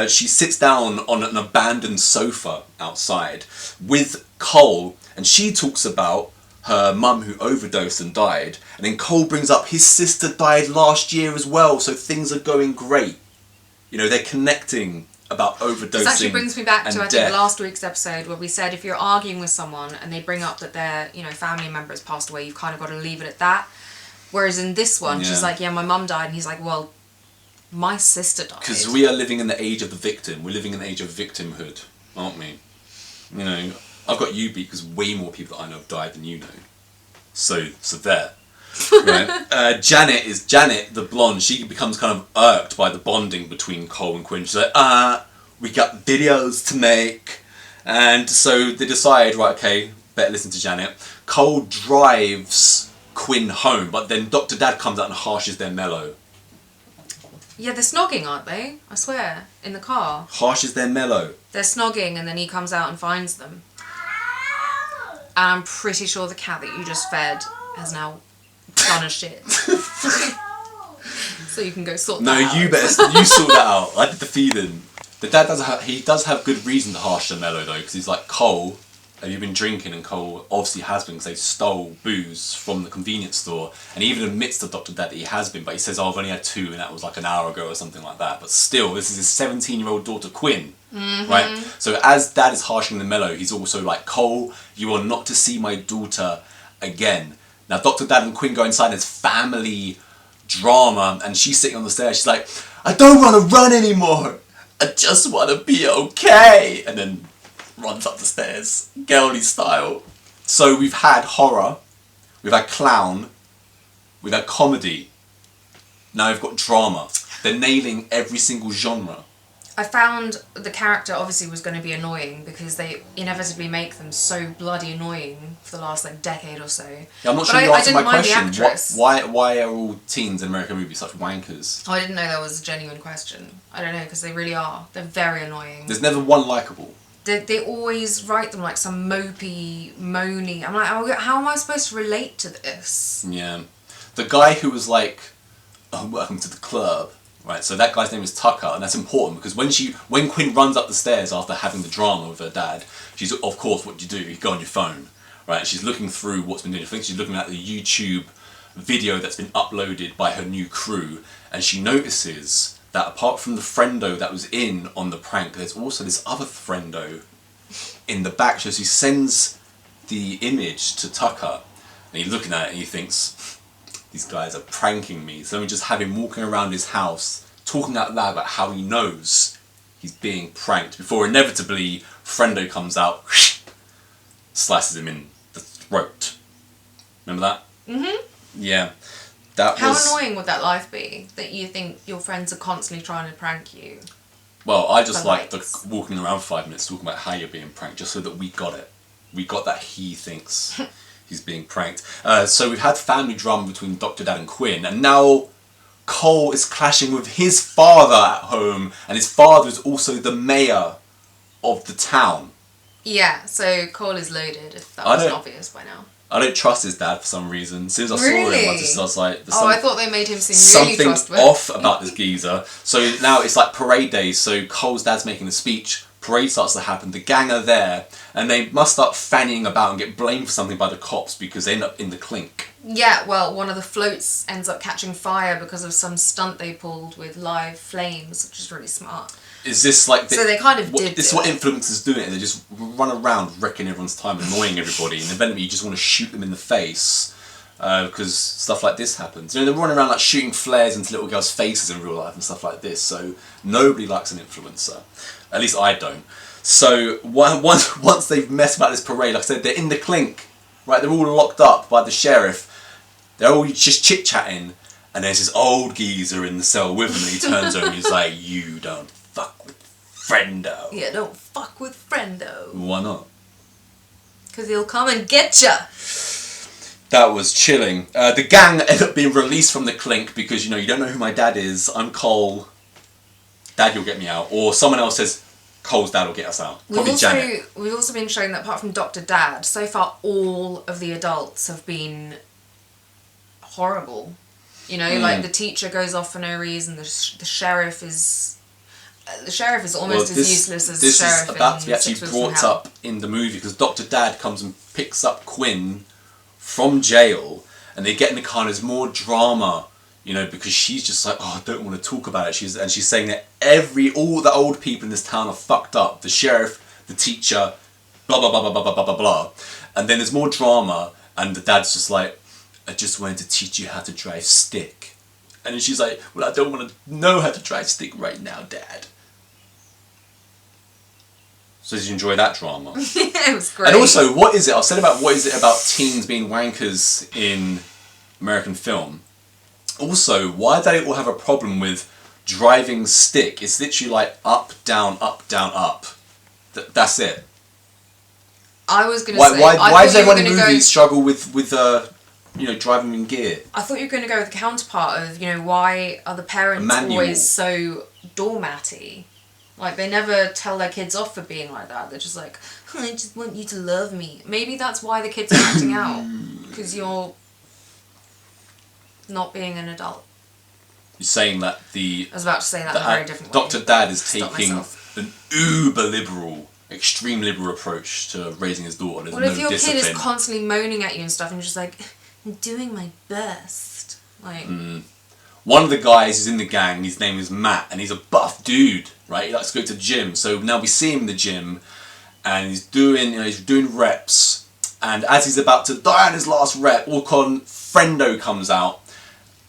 she sits down on an abandoned sofa outside with Cole, and she talks about her mum who overdosed and died, and then Cole brings up his sister died last year as well, so things are going great. They're connecting about overdosing. This actually brings me back to, I think, death. last week's episode where we said if you're arguing with someone and they bring up that their, family member has passed away, you've kind of got to leave it at that. Whereas in this one, she's like, yeah, my mum died, and he's like, well, my sister died. Because we are living in the age of the victim. We're living in the age of victimhood, aren't we? I've got you beat because way more people that I know have died than you know. So there. Right? Janet, the blonde. She becomes kind of irked by the bonding between Cole and Quinn. She's like, we got videos to make. And so they decide, right, okay, better listen to Janet. Cole drives Quinn home, but then Dr. Dad comes out and harshes their mellow. Yeah, they're snogging, aren't they? I swear. In the car. Harshes their mellow. They're snogging and then he comes out and finds them. And I'm pretty sure the cat that you just fed has now done a shit. So you can go sort that out. No, you sort that out. I did the feeding. The dad does have good reason to harsh the mellow though, because he's like, Cole, have you been drinking? And Cole obviously has been, because they stole booze from the convenience store, and he even admits to Dr. Dad that he has been, but he says, I've only had 2 and that was like an hour ago or something like that. But still, this is his 17-year-old daughter Quinn, right? So as Dad is harshing the mellow, he's also like, Cole, you are not to see my daughter again. Now Dr. Dad and Quinn go inside, and there's family drama, and she's sitting on the stairs, she's like, I don't want to run anymore, I just want to be okay, and then runs up the stairs, girly style. So we've had horror, we've had clown, we've had comedy, now we've got drama. They're nailing every single genre. I found the character obviously was going to be annoying because they inevitably make them so bloody annoying for the last decade or so. Yeah, I'm not But sure you I answered didn't my mind the question. actress. Why are all teens in American movies such wankers? Oh, I didn't know that was a genuine question. I don't know, because they really are. They're very annoying. There's never one likeable. They always write them like some mopey, moany. I'm like, oh, how am I supposed to relate to this? Yeah. The guy who was like, oh, welcome to the club. Right, so that guy's name is Tucker, and that's important because when Quinn runs up the stairs after having the drama with her dad, she's, of course, what do? You go on your phone, right? And she's looking through what's been doing. I think she's looking at the YouTube video that's been uploaded by her new crew, and she notices that apart from the friendo that was in on the prank, there's also this other friendo in the back. So she sends the image to Tucker, and he's looking at it and he thinks, these guys are pranking me. So let me just have him walking around his house, talking out loud about how he knows he's being pranked, before inevitably Frendo comes out, slices him in the throat. Remember that? Mm-hmm. Yeah. How annoying would that life be? That you think your friends are constantly trying to prank you? Well, I just like walking around for 5 minutes talking about how you're being pranked, just so that we got it. We got that he thinks he's being pranked. So we've had family drama between Dr. Dad and Quinn, and now Cole is clashing with his father at home, and his father is also the mayor of the town. Yeah, so Cole is loaded, if that wasn't obvious by now. I don't trust his dad for some reason. As soon as I saw him, I was like... I thought they made him seem really something off about this geezer. So now it's like parade day, so Cole's dad's making a speech, parade starts to happen, the gang are there, and they must start fannying about and get blamed for something by the cops because they end up in the clink. Yeah, well, one of the floats ends up catching fire because of some stunt they pulled with live flames, which is really smart. Is this like... So they kind of did This is what influencers do, they just run around wrecking everyone's time, annoying everybody, and eventually you just want to shoot them in the face because stuff like this happens. You know, they're running around like shooting flares into little girls' faces in real life and stuff like this, so nobody likes an influencer. At least I don't. So once they've messed about this parade, like I said, they're in the clink, right? They're all locked up by the sheriff. They're all just chit-chatting, and there's this old geezer in the cell with him, and he turns over and he's like, "You don't fuck with Friendo." Yeah, don't fuck with Friendo. Why not? Because he'll come and get ya. That was chilling. The gang end up being released from the clink because, you don't know who my dad is. I'm Cole. Dad, you'll get me out. Or someone else says, Cole's dad will get us out. Probably Janet. We've also been shown that apart from Dr. Dad, so far all of the adults have been horrible. Like the teacher goes off for no reason. The sheriff is almost as useless as the sheriff. This is about to be actually brought up in the movie because Dr. Dad comes and picks up Quinn from jail, and they get in the car and there's more drama, because she's just like, "Oh, I don't want to talk about it." She's saying that all the old people in this town are fucked up. The sheriff, the teacher, blah blah blah blah blah blah blah blah. And then there's more drama, and the dad's just like, "I just wanted to teach you how to drive stick." And then she's like, "Well, I don't want to know how to drive stick right now, Dad." So did you enjoy that drama? It was great. And also, what is it about teens being wankers in American film? Also, why do they all have a problem with driving stick? It's literally like up, down, up, down, up. That's it. I was going to say... Why does everyone in movies struggle with driving in gear? I thought you were going to go with the counterpart of, why are the parents always so doormatty? Like, they never tell their kids off for being like that. They're just like, "I just want you to love me." Maybe that's why the kids are acting out. Because you're not being an adult. You're saying that I was about to say that in a very different way. Dr. Dad is taking an extreme liberal approach to raising his daughter. There's if your kid is constantly moaning at you and stuff and you're just like, "I'm doing my best." Like... One of the guys is in the gang, his name is Matt, and he's a buff dude, right? He likes to go to the gym. So now we see him in the gym, and he's doing reps, and as he's about to die on his last rep, Friendo comes out,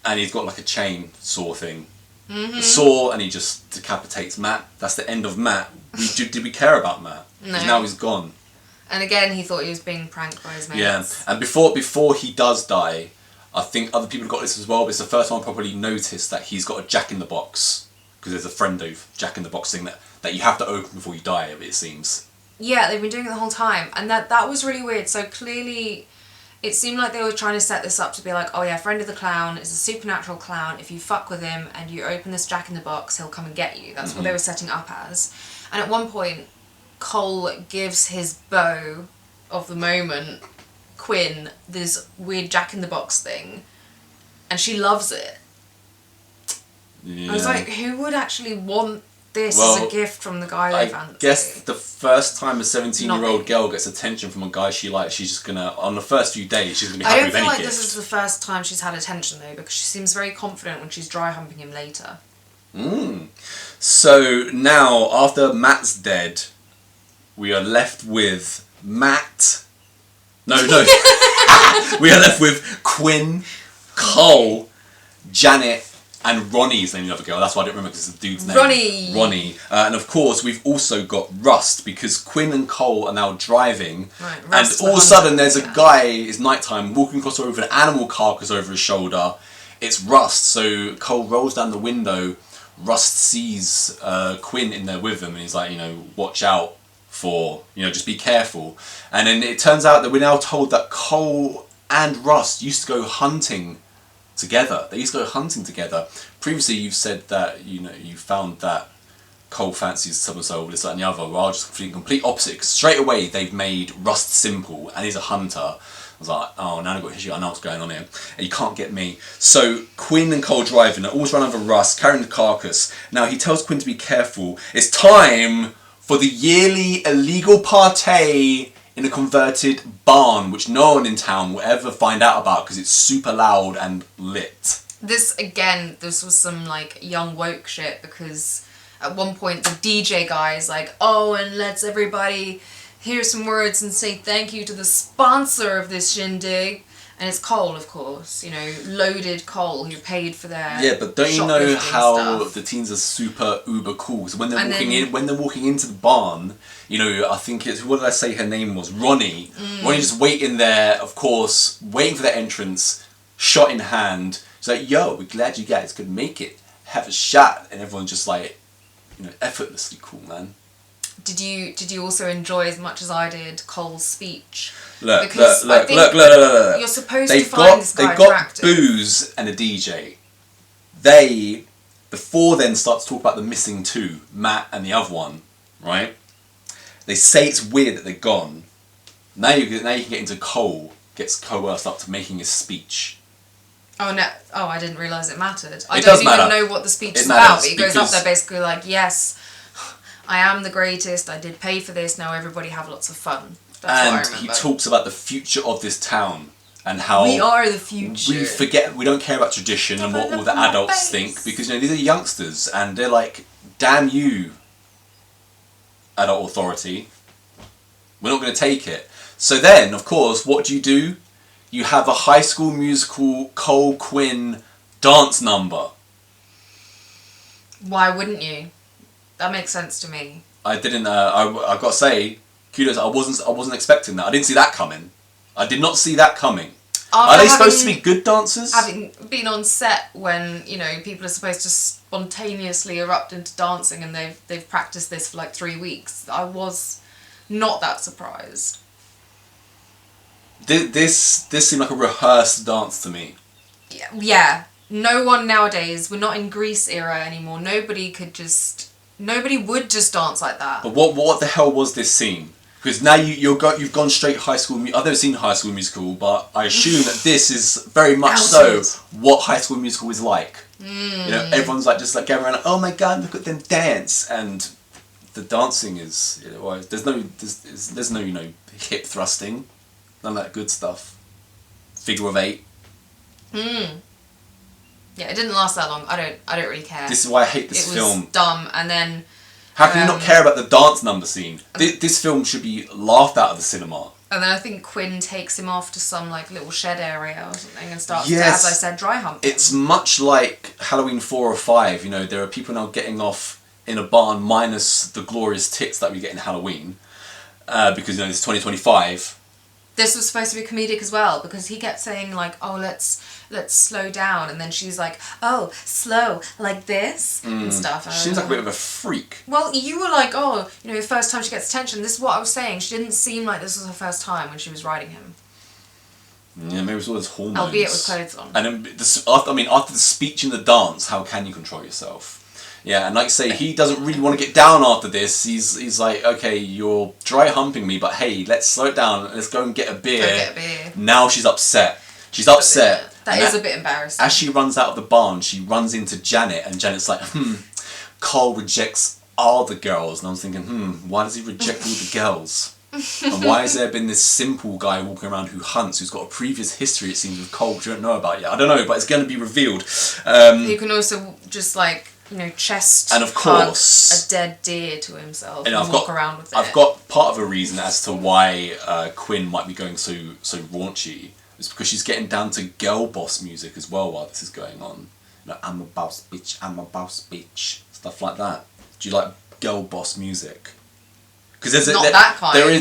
and he's got like a chainsaw thing. Mm-hmm. The saw, and he just decapitates Matt. That's the end of Matt. Did we care about Matt? No. Now he's gone. And again, he thought he was being pranked by his mates. Yeah, and before he does die, I think other people got this as well, but it's the first time I probably noticed that he's got a jack-in-the-box. Because there's a Friendo jack-in-the-box thing that you have to open before you die, it seems. Yeah, they've been doing it the whole time. And that was really weird. So clearly, it seemed like they were trying to set this up to be like, "Oh yeah, Friendo the Clown is a supernatural clown. If you fuck with him and you open this jack-in-the-box, he'll come and get you." That's what they were setting up as. And at one point, Cole gives his beau of the moment... Quinn this weird jack-in-the-box thing, and she loves it. Yeah. I was like, who would actually want this as a gift from the guy they fancy? I guess the first time a 17-year-old girl gets attention from a guy she likes, she's just gonna, on the first few days, she's gonna be happy with any gift. I don't feel like this is the first time she's had attention though, because she seems very confident when she's dry humping him later. So now, after Matt's dead, we are left with Matt... No. We are left with Quinn, Cole, Janet, and Ronnie's name, the other girl. That's why I don't remember because it's the dude's name. Ronnie. And of course, we've also got Rust because Quinn and Cole are now driving. Right, and all of a sudden, there's a guy, it's nighttime, walking across the road with an animal carcass over his shoulder. It's Rust. So Cole rolls down the window. Rust sees Quinn in there with him and he's like, watch out. Just be careful. And then it turns out that we're now told that Cole and Rust used to go hunting together. They used to go hunting together. Previously you've said that, you found that Cole fancies so-and-so, this, that and the other. Well, I'll just complete opposite, because straight away they've made Rust simple, and he's a hunter. I was like, oh, now I've got history, I know what's going on here. And you can't get me. So Quinn and Cole driving, they're always running over Rust, carrying the carcass. Now he tells Quinn to be careful. It's time for the yearly illegal party in a converted barn, which no one in town will ever find out about because it's super loud and lit. This was some like young woke shit, because at one point the DJ guy is like, oh, and let's everybody hear some words and say thank you to the sponsor of this shindig. And it's Cole, of course, loaded Cole, who paid for their Yeah, but don't you know how stuff. the teens are super uber cool? So when they're walking into the barn, I think it's, what did I say her name was? Ronnie. Ronnie just waiting there, of course, waiting for their entrance, shot in hand. It's like, yo, we're glad you guys could make it. Have a shot. And everyone's just like, effortlessly cool, man. Did you also enjoy as much as I did Cole's speech? Look. You're supposed to find this guy attractive. They've got booze and a DJ. They, before then, start to talk about the missing two, Matt and the other one, right? They say it's weird that they're gone. Now you can get into Cole, gets coerced up to making his speech. Oh no! Oh, I didn't realise it mattered. I It don't does even matter. know what the speech is matters about, but he goes up because- there basically like, yes, I am the greatest, I did pay for this, now everybody have lots of fun. That's what I And remember. he talks about the future of this town and how We are the future. we don't care about tradition and what all the Develop my adults face. think, because these are youngsters and they're like, damn you, adult authority, we're not going to take it. So then, of course, what do? You have a High School Musical Cole Quinn dance number. Why wouldn't you? That makes sense to me. I didn't. I got to say, kudos. I wasn't expecting that. I didn't see that coming. I did not see that coming. Are they supposed to be good dancers? Having been on set when, people are supposed to spontaneously erupt into dancing, and they've practiced this for like 3 weeks, I was not that surprised. This seemed like a rehearsed dance to me. Yeah. No one nowadays, we're not in Grease era anymore. Nobody would just dance like that. But what the hell was this scene? Because now you've gone straight High School. I've never seen High School Musical, but I assume that this is very much so what High School Musical is like. Everyone's just gathering around. Oh my God, look at them dance! And the dancing is there's no hip thrusting, none of that good stuff. Figure of 8. Yeah, it didn't last that long. I don't really care. This is why I hate this film. It was dumb, and then... How can you not care about the dance number scene? This film should be laughed out of the cinema. And then I think Quinn takes him off to some little shed area or something and starts to, as I said, dry hump. It's much like Halloween 4 or 5. There are people now getting off in a barn minus the glorious tits that we get in Halloween. Because, it's 2025. This was supposed to be comedic as well, because he kept saying oh, let's slow down, and then she's like, oh, slow, like this, and stuff. She seems like a bit of a freak. Well, you were like, oh, the first time she gets attention. This is what I was saying. She didn't seem like this was her first time when she was riding him. Yeah, maybe it was all those hormones. Albeit with clothes on. And then, after the speech and the dance, how can you control yourself? Yeah, and like I say, he doesn't really want to get down after this. He's like, okay, you're dry humping me, but hey, let's slow it down. Let's go and get a beer. Go get a beer. Now she's upset. She's upset. That is a bit embarrassing. As she runs out of the barn, she runs into Janet, and Janet's like, Cole rejects all the girls. And I was thinking, why does he reject all the girls? And why has there been this simple guy walking around who hunts, who's got a previous history, it seems, with Cole, which you don't know about yet? I don't know, but it's going to be revealed. He can also just chest and of course a dead deer to himself and walk around with it. I've got part of a reason as to why Quinn might be going so raunchy. It's because she's getting down to girl boss music as well while this is going on. I'm a boss bitch, I'm a boss bitch, stuff like that. Do you like girl boss music? Because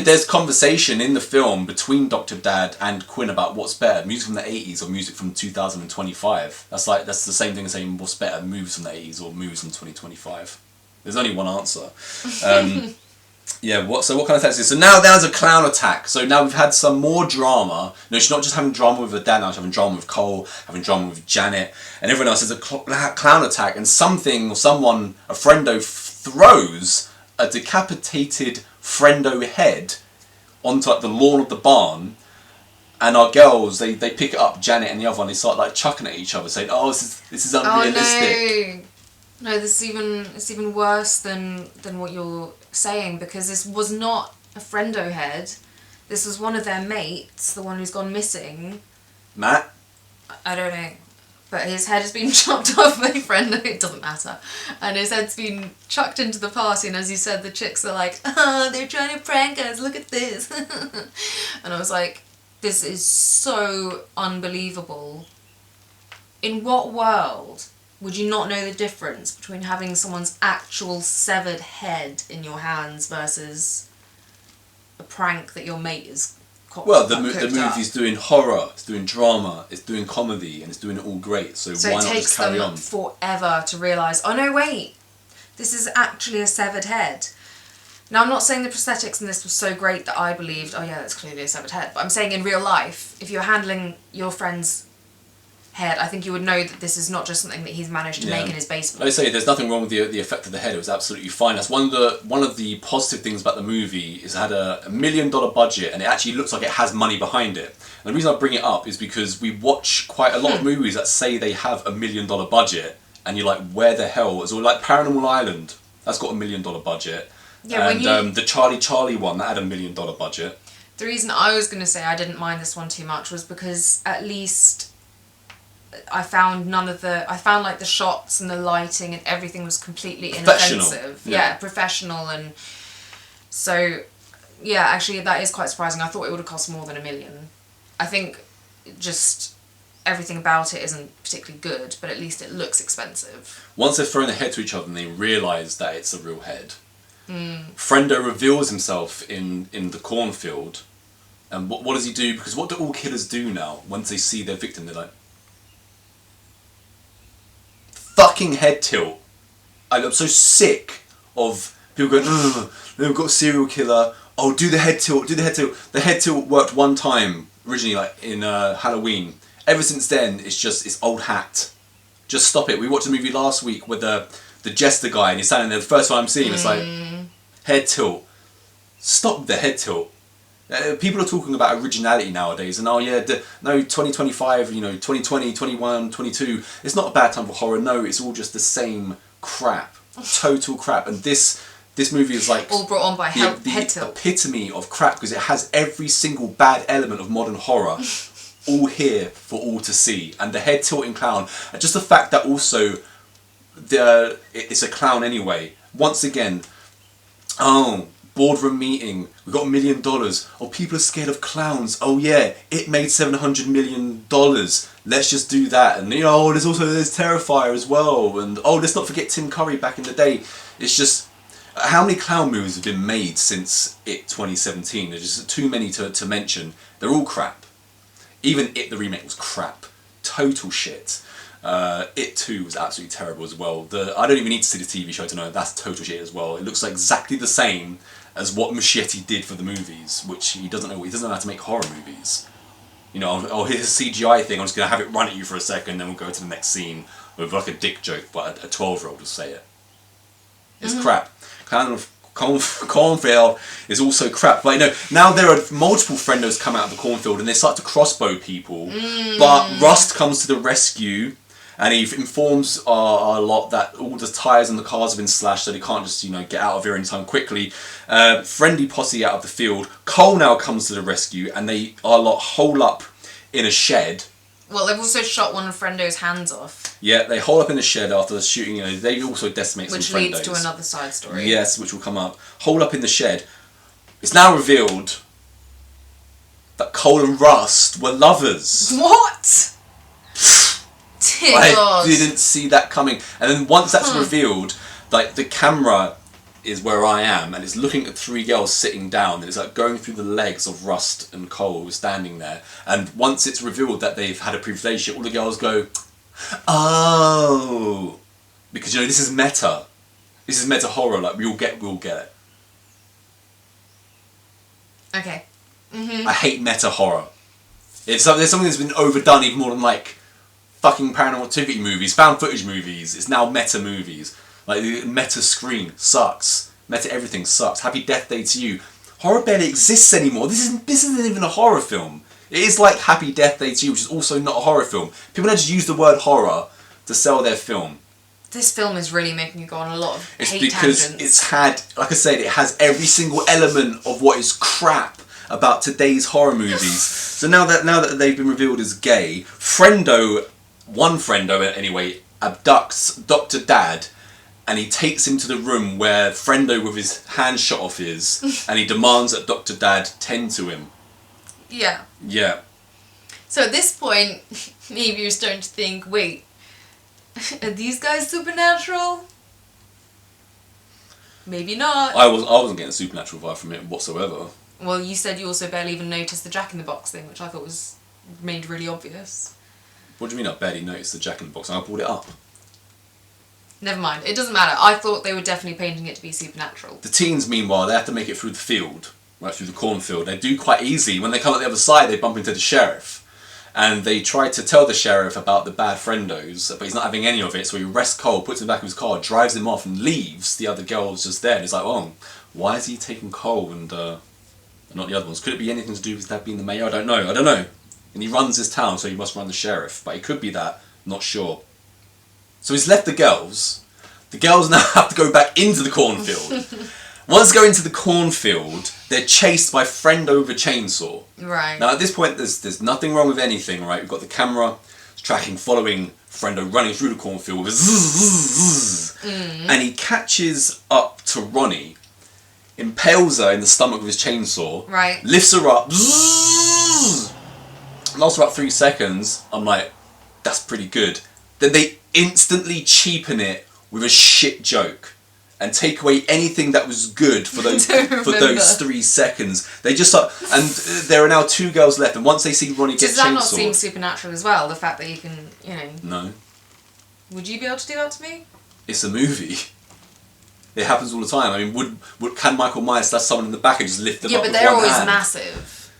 there's conversation in the film between Dr. Dad and Quinn about what's better, music from the 80s or music from 2025. That's the same thing as saying what's better, movies from the 80s or movies from 2025. There's only one answer. So what kind of text is this? So now there's a clown attack. So now we've had some more drama. No, she's not just having drama with her dad now, she's having drama with Cole, having drama with Janet, and everyone else. There's a clown attack, and something or someone, a friendo, throws a decapitated friendo head onto the lawn of the barn, and our girls they pick it up, Janet and the other one, they start chucking at each other, saying, "Oh, this is unrealistic." Oh no! No, it's even worse than what you're saying, because this was not a friendo head. This was one of their mates, the one who's gone missing. Matt? I don't know. But his head has been chopped off by friendo. It doesn't matter. And his head's been chucked into the party, and as you said, the chicks are like, oh, they're trying to prank us, look at this. And I was like, this is so unbelievable. In what world would you not know the difference between having someone's actual severed head in your hands versus a prank that your mate is well, the movie's doing horror, it's doing drama, it's doing comedy, and it's doing it all great. So why not just carry on? It takes them forever to realise, oh no, wait, this is actually a severed head. Now, I'm not saying the prosthetics in this was so great that I believed, oh yeah, that's clearly a severed head. But I'm saying in real life, if you're handling your friend's head, I think you would know that this is not just something that he's managed to make in his basement. Like I say, there's nothing wrong with the effect of the head. It was absolutely fine. That's one of the positive things about the movie is it had a $1 million budget, and it actually looks like it has money behind it. And the reason I bring it up is because we watch quite a lot of movies that say they have $1 million budget, and you're like, where the hell? It's all like Paranormal Island. That's got $1 million budget. Yeah, and the Charlie one, that had $1 million budget. The reason I was going to say I didn't mind this one too much was because at least I found like the shots and the lighting and everything was completely inoffensive. Yeah, professional. And so, yeah, actually that is quite surprising. I thought it would have cost more than $1 million. I think just everything about it isn't particularly good, but at least it looks expensive. Once they've thrown the head to each other and they realise that it's a real head, Frendo reveals himself in the cornfield. And what does he do? Because what do all killers do now once they see their victim? They're like, fucking head tilt. I'm so sick of people going, ugh, we've got a serial killer. Oh, do the head tilt, do the head tilt. The head tilt worked one time, originally, like in Halloween. Ever since then, it's old hat. Just stop it. We watched a movie last week with the jester guy, and he's standing there. The first time I'm seeing him, it's like, head tilt. Stop the head tilt. People are talking about originality nowadays, and 2025, 2020, 21, 22, it's not a bad time for horror. No, it's all just the same crap. Total crap. And this movie is like all brought on by head tilt. The epitome of crap, because it has every single bad element of modern horror all here for all to see. And the head tilting clown, and just the fact that also it's a clown anyway. Once again, boardroom meeting, we got $1 million. Oh, people are scared of clowns. Oh yeah, it made $700 million. Let's just do that. And there's Terrifier as well. And let's not forget Tim Curry back in the day. It's just, how many clown movies have been made since It 2017? There's just too many to mention. They're all crap. Even It the remake was crap. Total shit. It 2 was absolutely terrible as well. I don't even need to see the TV show to know that's total shit as well. It looks like exactly the same as what Machete did for the movies, which he doesn't know. He doesn't know how to make horror movies. Here's a CGI thing. I'm just gonna have it run at you for a second, then we'll go to the next scene with like a dick joke, but a 12-year-old will say it. It's crap. Clown of Cornfield is also crap. But now there are multiple friendos come out of the cornfield and they start to crossbow people. But Rust comes to the rescue. And he informs our lot that all the tyres on the cars have been slashed, so they can't just, get out of here anytime quickly. Friendly posse out of the field. Cole now comes to the rescue, and our lot hole up in a shed. Well, they've also shot one of Frendo's hands off. Yeah, they hole up in a shed after the shooting. They also decimate some Friendos. Which leads to another side story. Yes, which will come up. Hole up in the shed. It's now revealed that Cole and Rust were lovers. What? I didn't see that coming. And then once that's revealed, like the camera is where I am, and it's looking at 3 girls sitting down, and it's like going through the legs of Rust and Cole standing there. And once it's revealed that they've had a previous relationship, all the girls go, oh, because this is meta. This is meta horror. Like we'll get it. Okay. I hate meta horror. There's something that's been overdone even more than like fucking paranormal activity movies, found footage movies. It's now meta movies. Like the meta screen sucks. Meta everything sucks. Happy Death Day to You. Horror barely exists anymore. This isn't even a horror film. It is like Happy Death Day to You, which is also not a horror film. People now just use the word horror to sell their film. This film is really making you go on a lot of It's hate because tangents. it's had, like I said, it has every single element of what is crap about today's horror movies. So now that they've been revealed as gay, one Friendo anyway, abducts Dr. Dad, and he takes him to the room where Friendo with his hand shot off is, and he demands that Dr. Dad tend to him. Yeah. Yeah. So at this point, maybe you're starting to think, wait, are these guys supernatural? Maybe not. I wasn't getting a supernatural vibe from it whatsoever. Well, you said you also barely even noticed the Jack in the Box thing, which I thought was made really obvious. What do you mean I barely noticed the Jack in the Box? I brought it up. Never mind, it doesn't matter. I thought they were definitely painting it to be supernatural. The teens, meanwhile, they have to make it through the field, right through the cornfield. They do quite easy. When they come at the other side, they bump into the sheriff. And they try to tell the sheriff about the bad friendos, but he's not having any of it, so he arrests Cole, puts him back in his car, drives him off and leaves. The other girl's just there, and he's like, oh, why is he taking Cole and not the other ones? Could it be anything to do with his dad being the mayor? I don't know. And he runs his town, so he must run the sheriff. But it could be that, not sure. So he's left the girls. The girls now have to go back into the cornfield. Once they go into the cornfield, they're chased by Friendo with a chainsaw. Right. Now at this point, there's nothing wrong with anything, right? We've got the camera tracking, following Friendo running through the cornfield with zzz, and he catches up to Ronnie, impales her in the stomach with his chainsaw, Right. lifts her up, zzz, lasts about 3 seconds. I'm like, that's pretty good. Then they instantly cheapen it with a shit joke and take away anything that was good for those 3 seconds. They just and there are now 2 girls left, and once they see Ronnie get Does that chainsawed, not seem supernatural as well? The fact that you can, no, Would you be able to do that to me? it's a movie. It happens all the time. I mean, can Michael Myers slash someone in the back and just lift them up Yeah, but with they're one always hand? massive.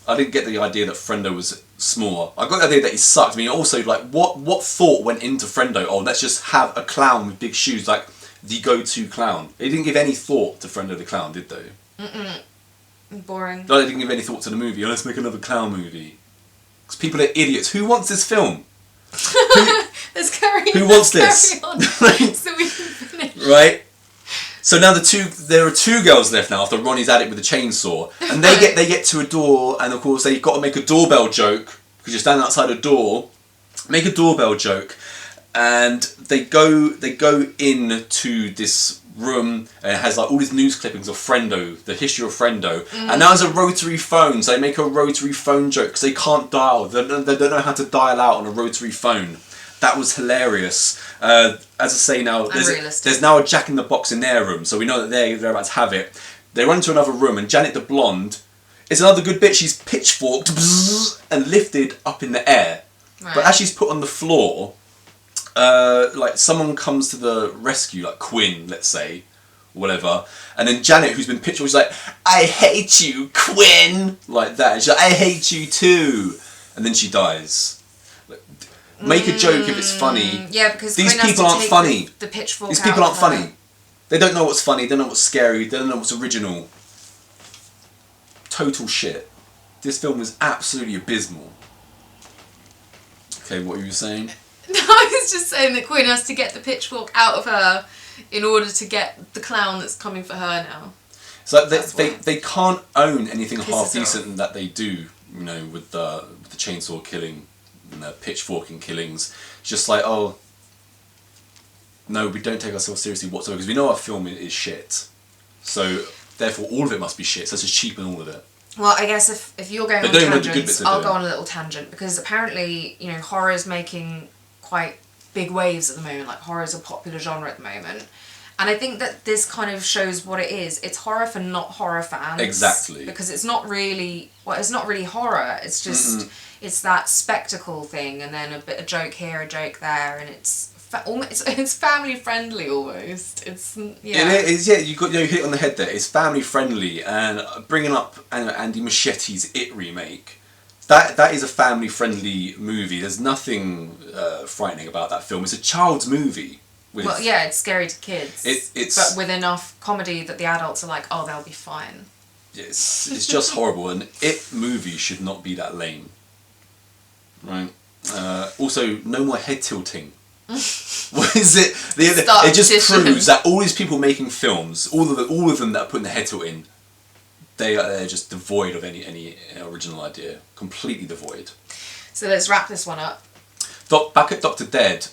I didn't get the idea that Friendo was small. I got the idea that he sucked. I mean, also, like, what thought went into Friendo? Oh, let's just have a clown with big shoes, like the go-to clown. They didn't give any thought to Friendo the clown, did they? Boring. No, they didn't give any thought to the movie. Oh, let's make another clown movie. Because people are idiots. Who wants this film? Let's carry Who wants this? on so we can finish. Right? So now there are 2 girls left now after Ronnie's at it with a chainsaw, and they get to a door, and of course they've got to make a doorbell joke because you're standing outside a door. Make a doorbell joke, and they go into this room, and it has like all these news clippings of Friendo, the history of Friendo, and now there's a rotary phone, so they make a rotary phone joke because they can't dial. They don't know how to dial out on a rotary phone. That was hilarious. As I say now, there's now a Jack in the Box in their room, so we know that they're about to have it. They run into another room, and Janet the blonde is another good bitch. She's pitchforked and lifted up in the air. Right. But as she's put on the floor, like someone comes to the rescue, like Quinn, let's say, whatever. And then Janet, who's been pitchforked, she's like, I hate you, Quinn! Like that. And she's like, I hate you too! And then she dies. Make a joke if it's funny. Yeah, because these Quinn has people to aren't take funny. The pitchfork These out people aren't of her. funny. They don't know what's funny. They don't know what's scary. They don't know what's original. Total shit. This film was absolutely abysmal. Okay, what were you saying? No, I was just saying that Quinn has to get the pitchfork out of her in order to get the clown that's coming for her now. So they can't own anything Pisses half her decent off. that they do, with the chainsaw killing and the pitchforking killings. It's just like, oh, no, we don't take ourselves seriously whatsoever because we know our film is shit. So therefore, all of it must be shit. So let's just cheapen all of it. Well, I guess if you're going They on don't even know the good tangents, bits they're I'll doing. go on a little tangent because apparently, horror is making quite big waves at the moment. Like horror is a popular genre at the moment. And I think that this kind of shows what it is. It's horror for not horror fans. Exactly. Because it's not really horror. It's just, it's that spectacle thing and then a joke here, a joke there, and it's family friendly almost. It's, yeah. It is, yeah, you hit it on the head there. It's family friendly, and bringing up Andy Muschietti It remake, that is a family friendly movie. There's nothing frightening about that film. It's a child's movie. Well, yeah, it's scary to kids. It's but with enough comedy that the adults are like, oh, they'll be fine. It's just horrible, and It movie should not be that lame. Right. Also, no more head tilting. Is it? It just proves that all these people making films, all of them that are putting their head to it in, they're just devoid of any original idea. Completely devoid. So let's wrap this one up. Back at Dr. Dad,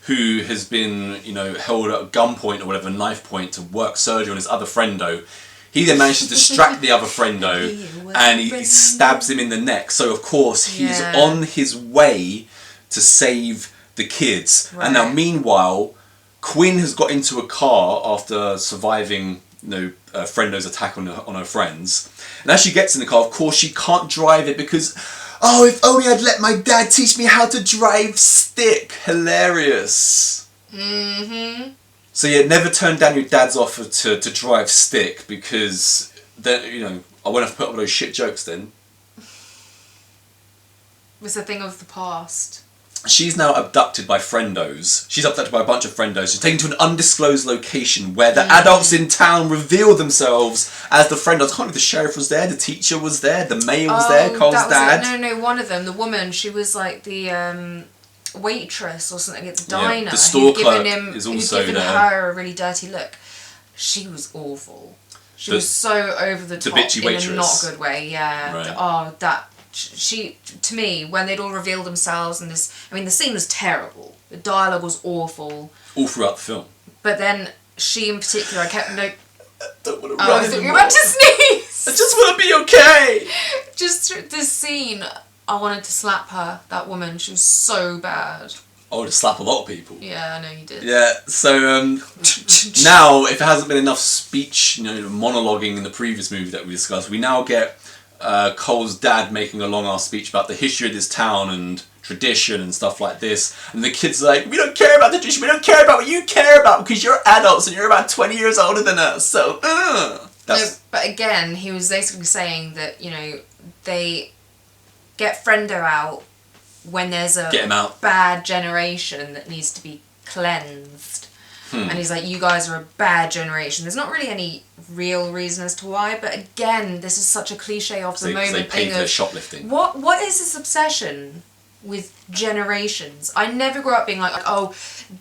who has been, held at gunpoint or whatever, knife point to work surgery on his other friendo. He then manages to distract the other friendo and he stabs him in the neck. So, of course, he's on his way to save the kids. Right. And now, meanwhile, Quinn has got into a car after surviving friendo's attack on her friends. And as she gets in the car, of course, she can't drive it because, if only I'd let my dad teach me how to drive stick. Hilarious. Mm-hmm. So never turn down your dad's offer to drive stick because then, I won't have to put up with those shit jokes then. It's a thing of the past. She's now abducted by friendos. She's abducted by a bunch of friendos. She's taken to an undisclosed location where the adults in town reveal themselves as the friendos. I can't remember if the sheriff was there, the teacher was there, the mayor was there, Cole's dad. No, one of them, the woman, she was like the waitress or something at the diner. The store clerk is also there. Who'd given her a really dirty look. She was awful. She was so over the top bitchy waitress. In a not good way. Yeah. Right. She, to me, when they'd all revealed themselves and the scene was terrible. The dialogue was awful. All throughout the film. But then she in particular, I kept I don't want to run I thought you were about to sneeze. I just want to be okay. Just this scene, I wanted to slap her, that woman. She was so bad. I would have slapped a lot of people. Yeah, I know you did. Yeah, so now, if it hasn't been enough speech, monologuing in the previous movie that we discussed, we now get Cole's dad making a long-ass speech about the history of this town and tradition and stuff like this. And the kids are like, we don't care about the tradition, we don't care about what you care about because you're adults and you're about 20 years older than us, so No, but again, he was basically saying that, they get Friendo out when there's a bad generation that needs to be cleansed. And he's like, you guys are a bad generation. There's not really any real reason as to why, but again, this is such a cliche of the moment. They paid for shoplifting. What is this obsession with generations? I never grew up being like,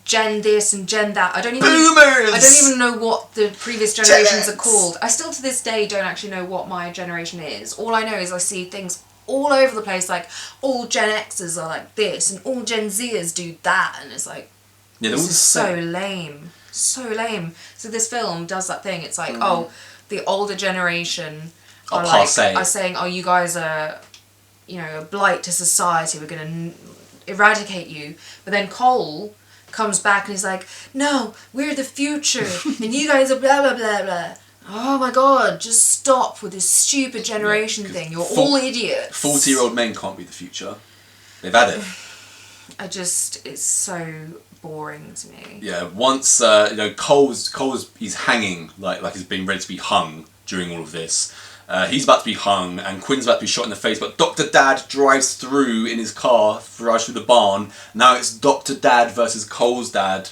gen this and gen that. Boomers! I don't even know what the previous generations are called. I still to this day don't actually know what my generation is. All I know is I see things all over the place, like all Gen Xers are like this and all Gen Zers do that, and it's like, this is so lame. So lame. So this film does that thing. It's like, the older generation are saying, you guys are, a blight to society. We're going to eradicate you. But then Cole comes back and he's like, no, we're the future. And you guys are blah, blah, blah, blah. Oh my god, just stop with this stupid generation thing. You're all idiots. 40-year-old men can't be the future. They've had it. It's so boring to me. Yeah, once Cole's he's hanging like he's being ready to be hung during all of this. He's about to be hung and Quinn's about to be shot in the face, but Dr. Dad drives through in his car, drives through the barn. Now it's Dr. Dad versus Cole's dad.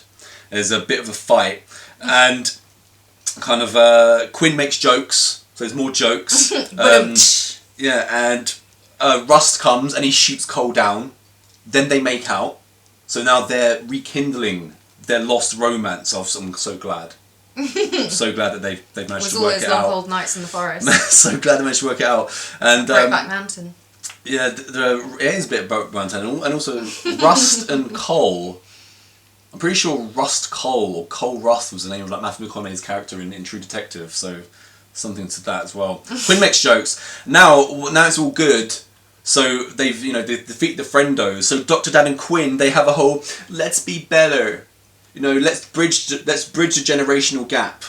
There's a bit of a fight and kind of Quinn makes jokes, so there's more jokes. And Rust comes and he shoots Cole down. Then they make out. So now they're rekindling their lost romance. I'm so glad. I'm so glad that they've managed to work it out. It was all those long cold nights in the forest. So glad they managed to work it out. And Brokeback Mountain. Yeah, it is a bit of Brokeback Mountain, and also Rust and Cole. I'm pretty sure Rust Cole or Cole Rust was the name of Matthew McConaughey's character in True Detective. So something to that as well. Quinn makes jokes. Now it's all good. So they defeat the friendos. So Dr. Dad and Quinn, they have a whole let's be better. Let's bridge the generational gap.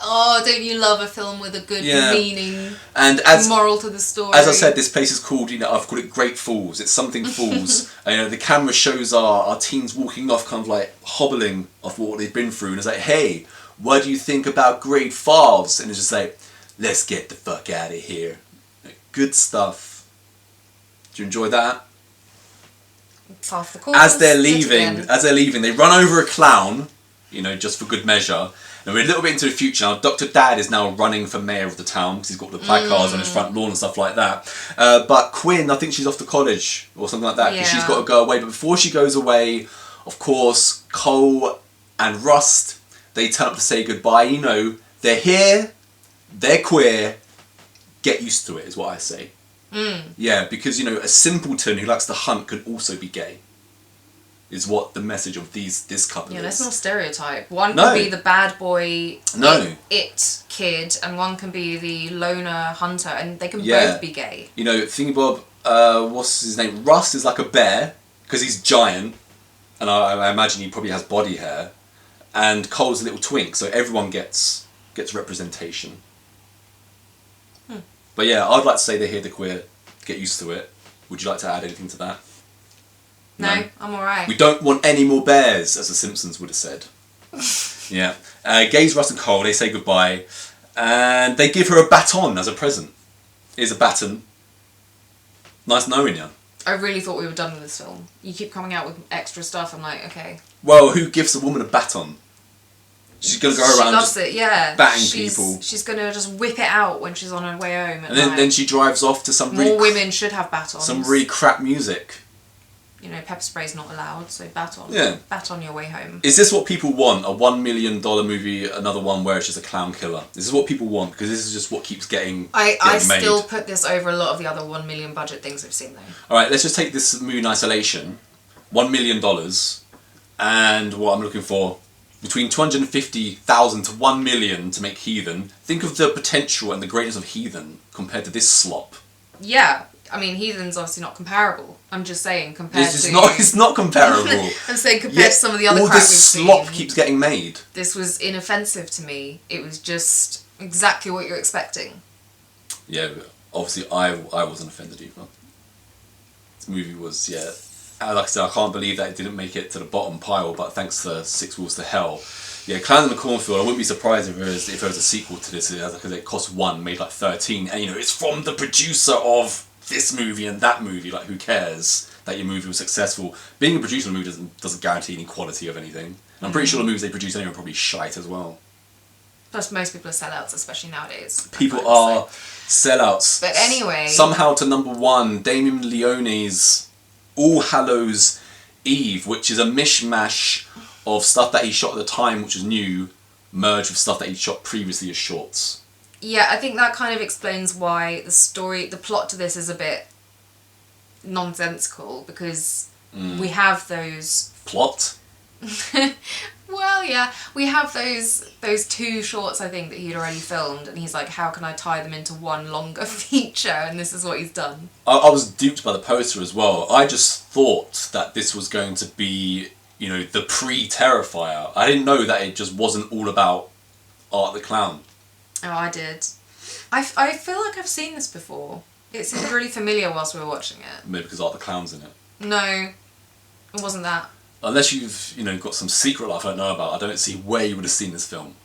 Oh, don't you love a film with a good meaning and moral to the story? As I said, this place is called, I've called it Great Falls. It's something falls. The camera shows our teens walking off, kind of like hobbling off what they've been through, and it's like, hey, what do you think about Great Falls? And it's just like, let's get the fuck out of here. Good stuff. Do you enjoy that? It's off the course. As they're leaving, they run over a clown. just for good measure. And we're a little bit into the future now. Dr. Dad is now running for mayor of the town because he's got the placards on his front lawn and stuff like that. But Quinn, I think she's off to college or something like that because she's got to go away. But before she goes away, of course, Cole and Rust, they turn up to say goodbye. They're here, they're queer, get used to it is what I say. Yeah, because, a simpleton who likes to hunt can also be gay. Is what the message of this couple is. Yeah, let's not stereotype. One can be the bad boy, it kid, and one can be the loner hunter, and they can both be gay. Thingy Bob, what's his name? Rust is like a bear, because he's giant, and I imagine he probably has body hair, and Cole's a little twink, so everyone gets representation. But yeah, I'd like to say they're here, the queer, get used to it. Would you like to add anything to that? No, I'm alright. We don't want any more bears, as the Simpsons would have said. Yeah. Gaze, Russ and Cole, they say goodbye. And they give her a baton as a present. Here's a baton. Nice knowing you. I really thought we were done with this film. You keep coming out with extra stuff, I'm like, okay. Well, who gives a woman a baton? She's going to go around loves it, yeah. batting people. She's going to just whip it out when she's on her way home. And then she drives off to some More women should have batons. Some really crap music. Pepper spray's not allowed, so baton. Yeah. Baton your way home. Is this what people want? A $1 million movie, another one where it's just a clown killer? This is what people want, because this is just what keeps getting I made. still put this over a lot of the other $1 million budget things we've seen, though. Alright, let's just take this movie in isolation. $1 million, and what I'm looking for, between $250,000 to $1 million to make Heathen. Think of the potential and the greatness of Heathen compared to this slop. Yeah. I mean, Heathen's obviously not comparable. I'm just saying, compared to... It's not comparable. I'm saying compared to some of the other crap we've seen. All this slop keeps getting made. This was inoffensive to me. It was just exactly what you're expecting. Yeah, obviously I wasn't offended either. This movie was, like I said, I can't believe that it didn't make it to the bottom pile, but thanks to Six Walls to Hell. Yeah, Clown In A Cornfield, I wouldn't be surprised if there was a sequel to this, because it cost 1, made like 13, and it's from the producer of this movie and that movie, like who cares that your movie was successful. Being a producer of a movie doesn't guarantee any quality of anything. And I'm pretty sure the movies they produce anyway are probably shite as well. Plus most people are sellouts, especially nowadays. People are sellouts. But anyway... Somehow to number 1, Damien Leone's All Hallows Eve, which is a mishmash of stuff that he shot at the time, which was new, merged with stuff that he shot previously as shorts. Yeah, I think that kind of explains why the plot to this is a bit nonsensical, because we have those... Plot? Well, yeah, we have those 2 shorts, I think, that he'd already filmed, and he's like, how can I tie them into one longer feature? And this is what he's done. I was duped by the poster as well. I just thought that this was going to be, the pre-Terrifier. I didn't know that it just wasn't all about Art the Clown. Oh, I did. I feel like I've seen this before. It seemed really familiar whilst we were watching it. Maybe because Art the Clown's in it. No, it wasn't that. Unless you've, got some secret life I don't know about, I don't see where you would have seen this film.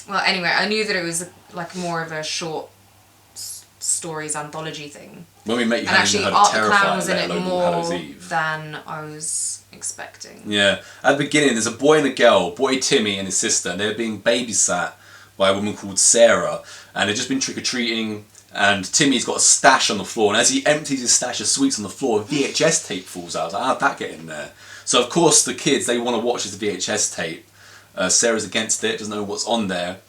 Well, anyway, I knew that it was like more of a short stories anthology thing. When we met you, and actually, Art the Clown was in it more Eve. than I was expecting. Yeah, at the beginning, there's a boy and a girl, boy Timmy and his sister, and they're being babysat by a woman called Sarah, and they've just been trick-or-treating, and Timmy's got a stash on the floor, and as he empties his stash of sweets on the floor, a VHS tape falls out. I was like, how'd that get in there? So of course the kids, they want to watch this VHS tape. Sarah's against it, doesn't know what's on there,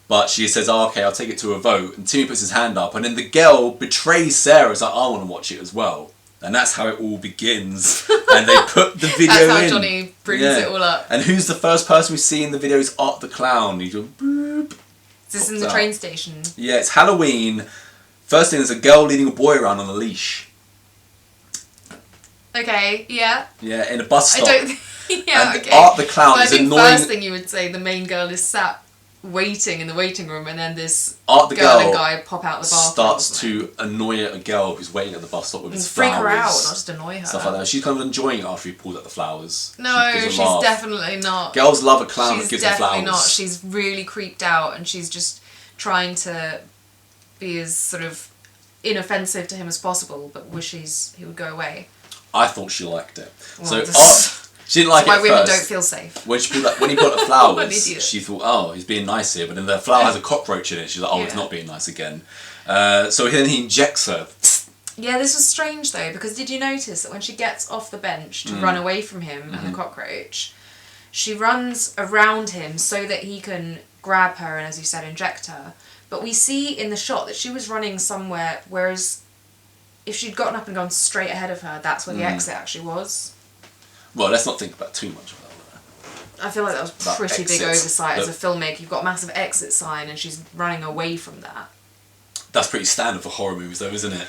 but she says, oh, okay, I'll take it to a vote, and Timmy puts his hand up, and then the girl betrays Sarah, it's like, I want to watch it as well. And that's how it all begins. And they put the video in. That's how Johnny brings it all up. And who's the first person we see in the video is Art the Clown. He goes, boop. Is this in the train station? Yeah, it's Halloween. First thing, there's a girl leading a boy around on a leash. Okay, yeah. Yeah, in a bus stop. Yeah, and okay. Art the Clown is annoying. annoying. First thing you would say, the main girl is sat waiting in the waiting room, and then this Art the girl and guy pop out the bathroom. Starts to annoy a girl who's waiting at the bus stop with his freak flowers. Freak her out, not just annoy her. Stuff like that. She's kind of enjoying it after he pulls out the flowers. No, she's definitely not. Girls love a clown that gives them flowers. She's definitely not. She's really creeped out, and she's just trying to be as sort of inoffensive to him as possible, but wishes he would go away. I thought she liked it. Well, She didn't like it why at women first. don't feel safe. When he put the flowers, An idiot. she thought, oh, he's being nice here. But then the flower has a cockroach in it. She's like, oh, he's not being nice again. So then he injects her. Yeah, this was strange though, because did you notice that when she gets off the bench to run away from him and the cockroach, she runs around him so that he can grab her and, as you said, inject her. But we see in the shot that she was running somewhere, whereas if she'd gotten up and gone straight ahead of her, that's where the exit actually was. Well, let's not think about too much about that. I feel like that was That pretty big exit. oversight as a filmmaker. You've got a massive exit sign and she's running away from that. That's pretty standard for horror movies, though, isn't it?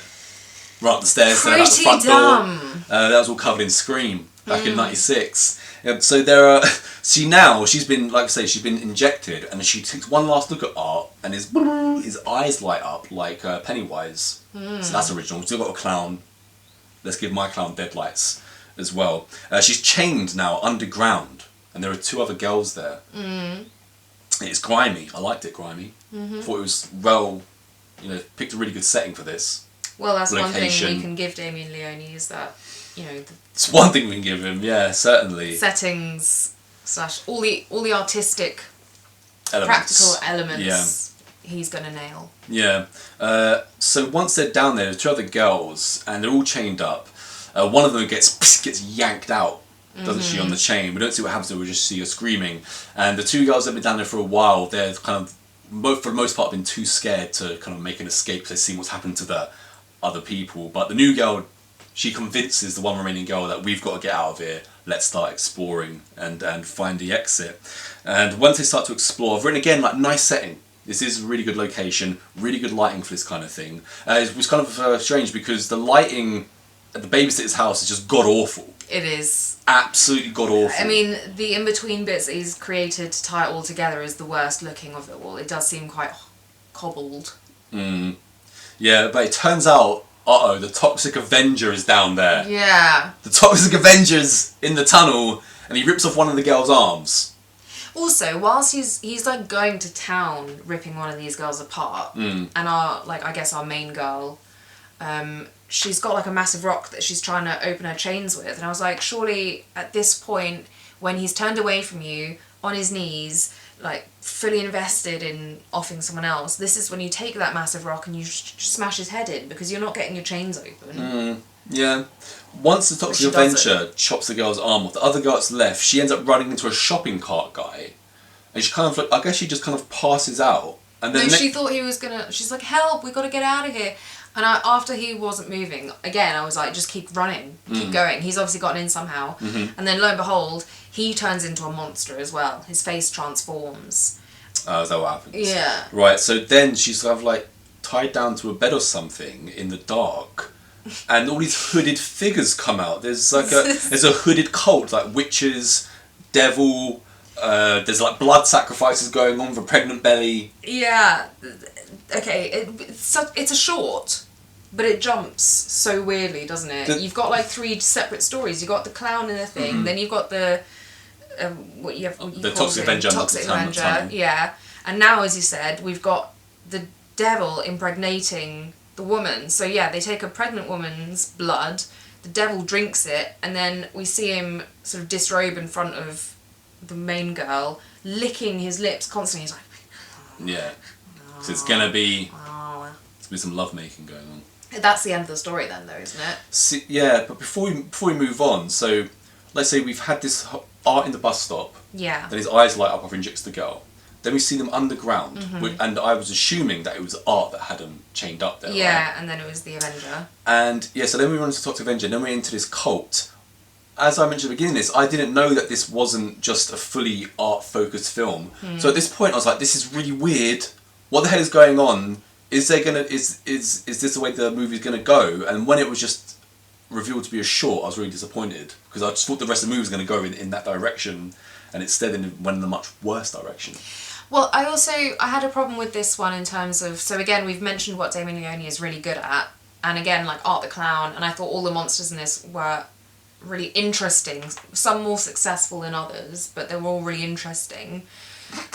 Right up the stairs, out the Pretty front dumb. door. That was all covered in Scream back in '96. So there are. She's been, like I say, she's been injected, and she takes one last look at Art, and his eyes light up like Pennywise. So that's original. Still got a clown. Let's give my clown deadlights as well. She's chained now underground, and there are 2 other girls there. It's grimy. I liked it grimy. Thought it was picked a really good setting for this. Well, that's Location. one thing we can give Damien Leone is that, It's one thing we can give him, yeah, certainly. settings / all the artistic Elements. practical elements he's gonna nail. Yeah. So once they're down there, there's 2 other girls, and they're all chained up. One of them gets yanked out, doesn't she, on the chain. We don't see what happens to her, we just see her screaming. And the 2 girls that have been down there for a while, they're kind of, for the most part, been too scared to kind of make an escape because they've seen what's happened to the other people. But the new girl, she convinces the one remaining girl that we've got to get out of here, let's start exploring and find the exit. And once they start to explore, I've written again, like, nice setting. This is a really good location, really good lighting for this kind of thing. It was kind of strange because the lighting at the babysitter's house is just god-awful. It is. Absolutely god-awful. I mean, the in-between bits that he's created to tie it all together is the worst looking of it all. It does seem quite cobbled. Yeah, but it turns out, the Toxic Avenger is down there. Yeah. The Toxic Avenger's in the tunnel, and he rips off one of the girl's arms. Also, whilst he's like going to town ripping one of these girls apart, and our main girl, she's got like a massive rock that she's trying to open her chains with, and I was like, surely at this point, when he's turned away from you, on his knees, like fully invested in offing someone else, this is when you take that massive rock and you smash his head in, because you're not getting your chains open. Yeah. Once the Toxic Avenger chops the girl's arm off, the other girl that's left, she ends up running into a shopping cart guy, and she kind of I guess she just kind of passes out. And then she thought he was gonna. She's like, "Help! We got to get out of here!" And after he wasn't moving again, I was like, "Just keep running, keep going." He's obviously gotten in somehow. And then lo and behold, he turns into a monster as well. His face transforms. Oh, is that what happens? Yeah. Right. So then she's kind of like tied down to a bed or something in the dark, and all these hooded figures come out. There's like there's a hooded cult, like witches, devil. There's like blood sacrifices going on for pregnant belly. Yeah. Okay, it's a short, but it jumps so weirdly, doesn't it? You've got like 3 separate stories. You've got the clown in the thing, then you've got the the Toxic Avenger, yeah. And now, as you said, we've got the devil impregnating the woman. So yeah, they take a pregnant woman's blood, the devil drinks it, and then we see him sort of disrobe in front of the main girl, licking his lips constantly. He's like, yeah, because it's gonna be some love making going on. That's the end of the story then, though, isn't it? See, yeah, but before we move on, so let's say we've had this Art in the bus stop. Yeah. Then his eyes light up after he injects the girl. Then we see them underground, and I was assuming that it was Art that had them chained up there. Yeah, right? and then it was the Avenger. And yeah, so then we run into Toxic Avenger, and then we're into this cult. As I mentioned at the beginning of this, I didn't know that this wasn't just a fully art-focused film. So at this point, I was like, "This is really weird. What the hell is going on? Is this the way the movie's gonna go?" And when it was just revealed to be a short, I was really disappointed because I just thought the rest of the movie was gonna go in that direction, and instead it went in a much worse direction. Well, I had a problem with this one in terms of, so again, we've mentioned what Damien Leone is really good at, and again, like Art the Clown, and I thought all the monsters in this were really interesting, some more successful than others, but they were all really interesting.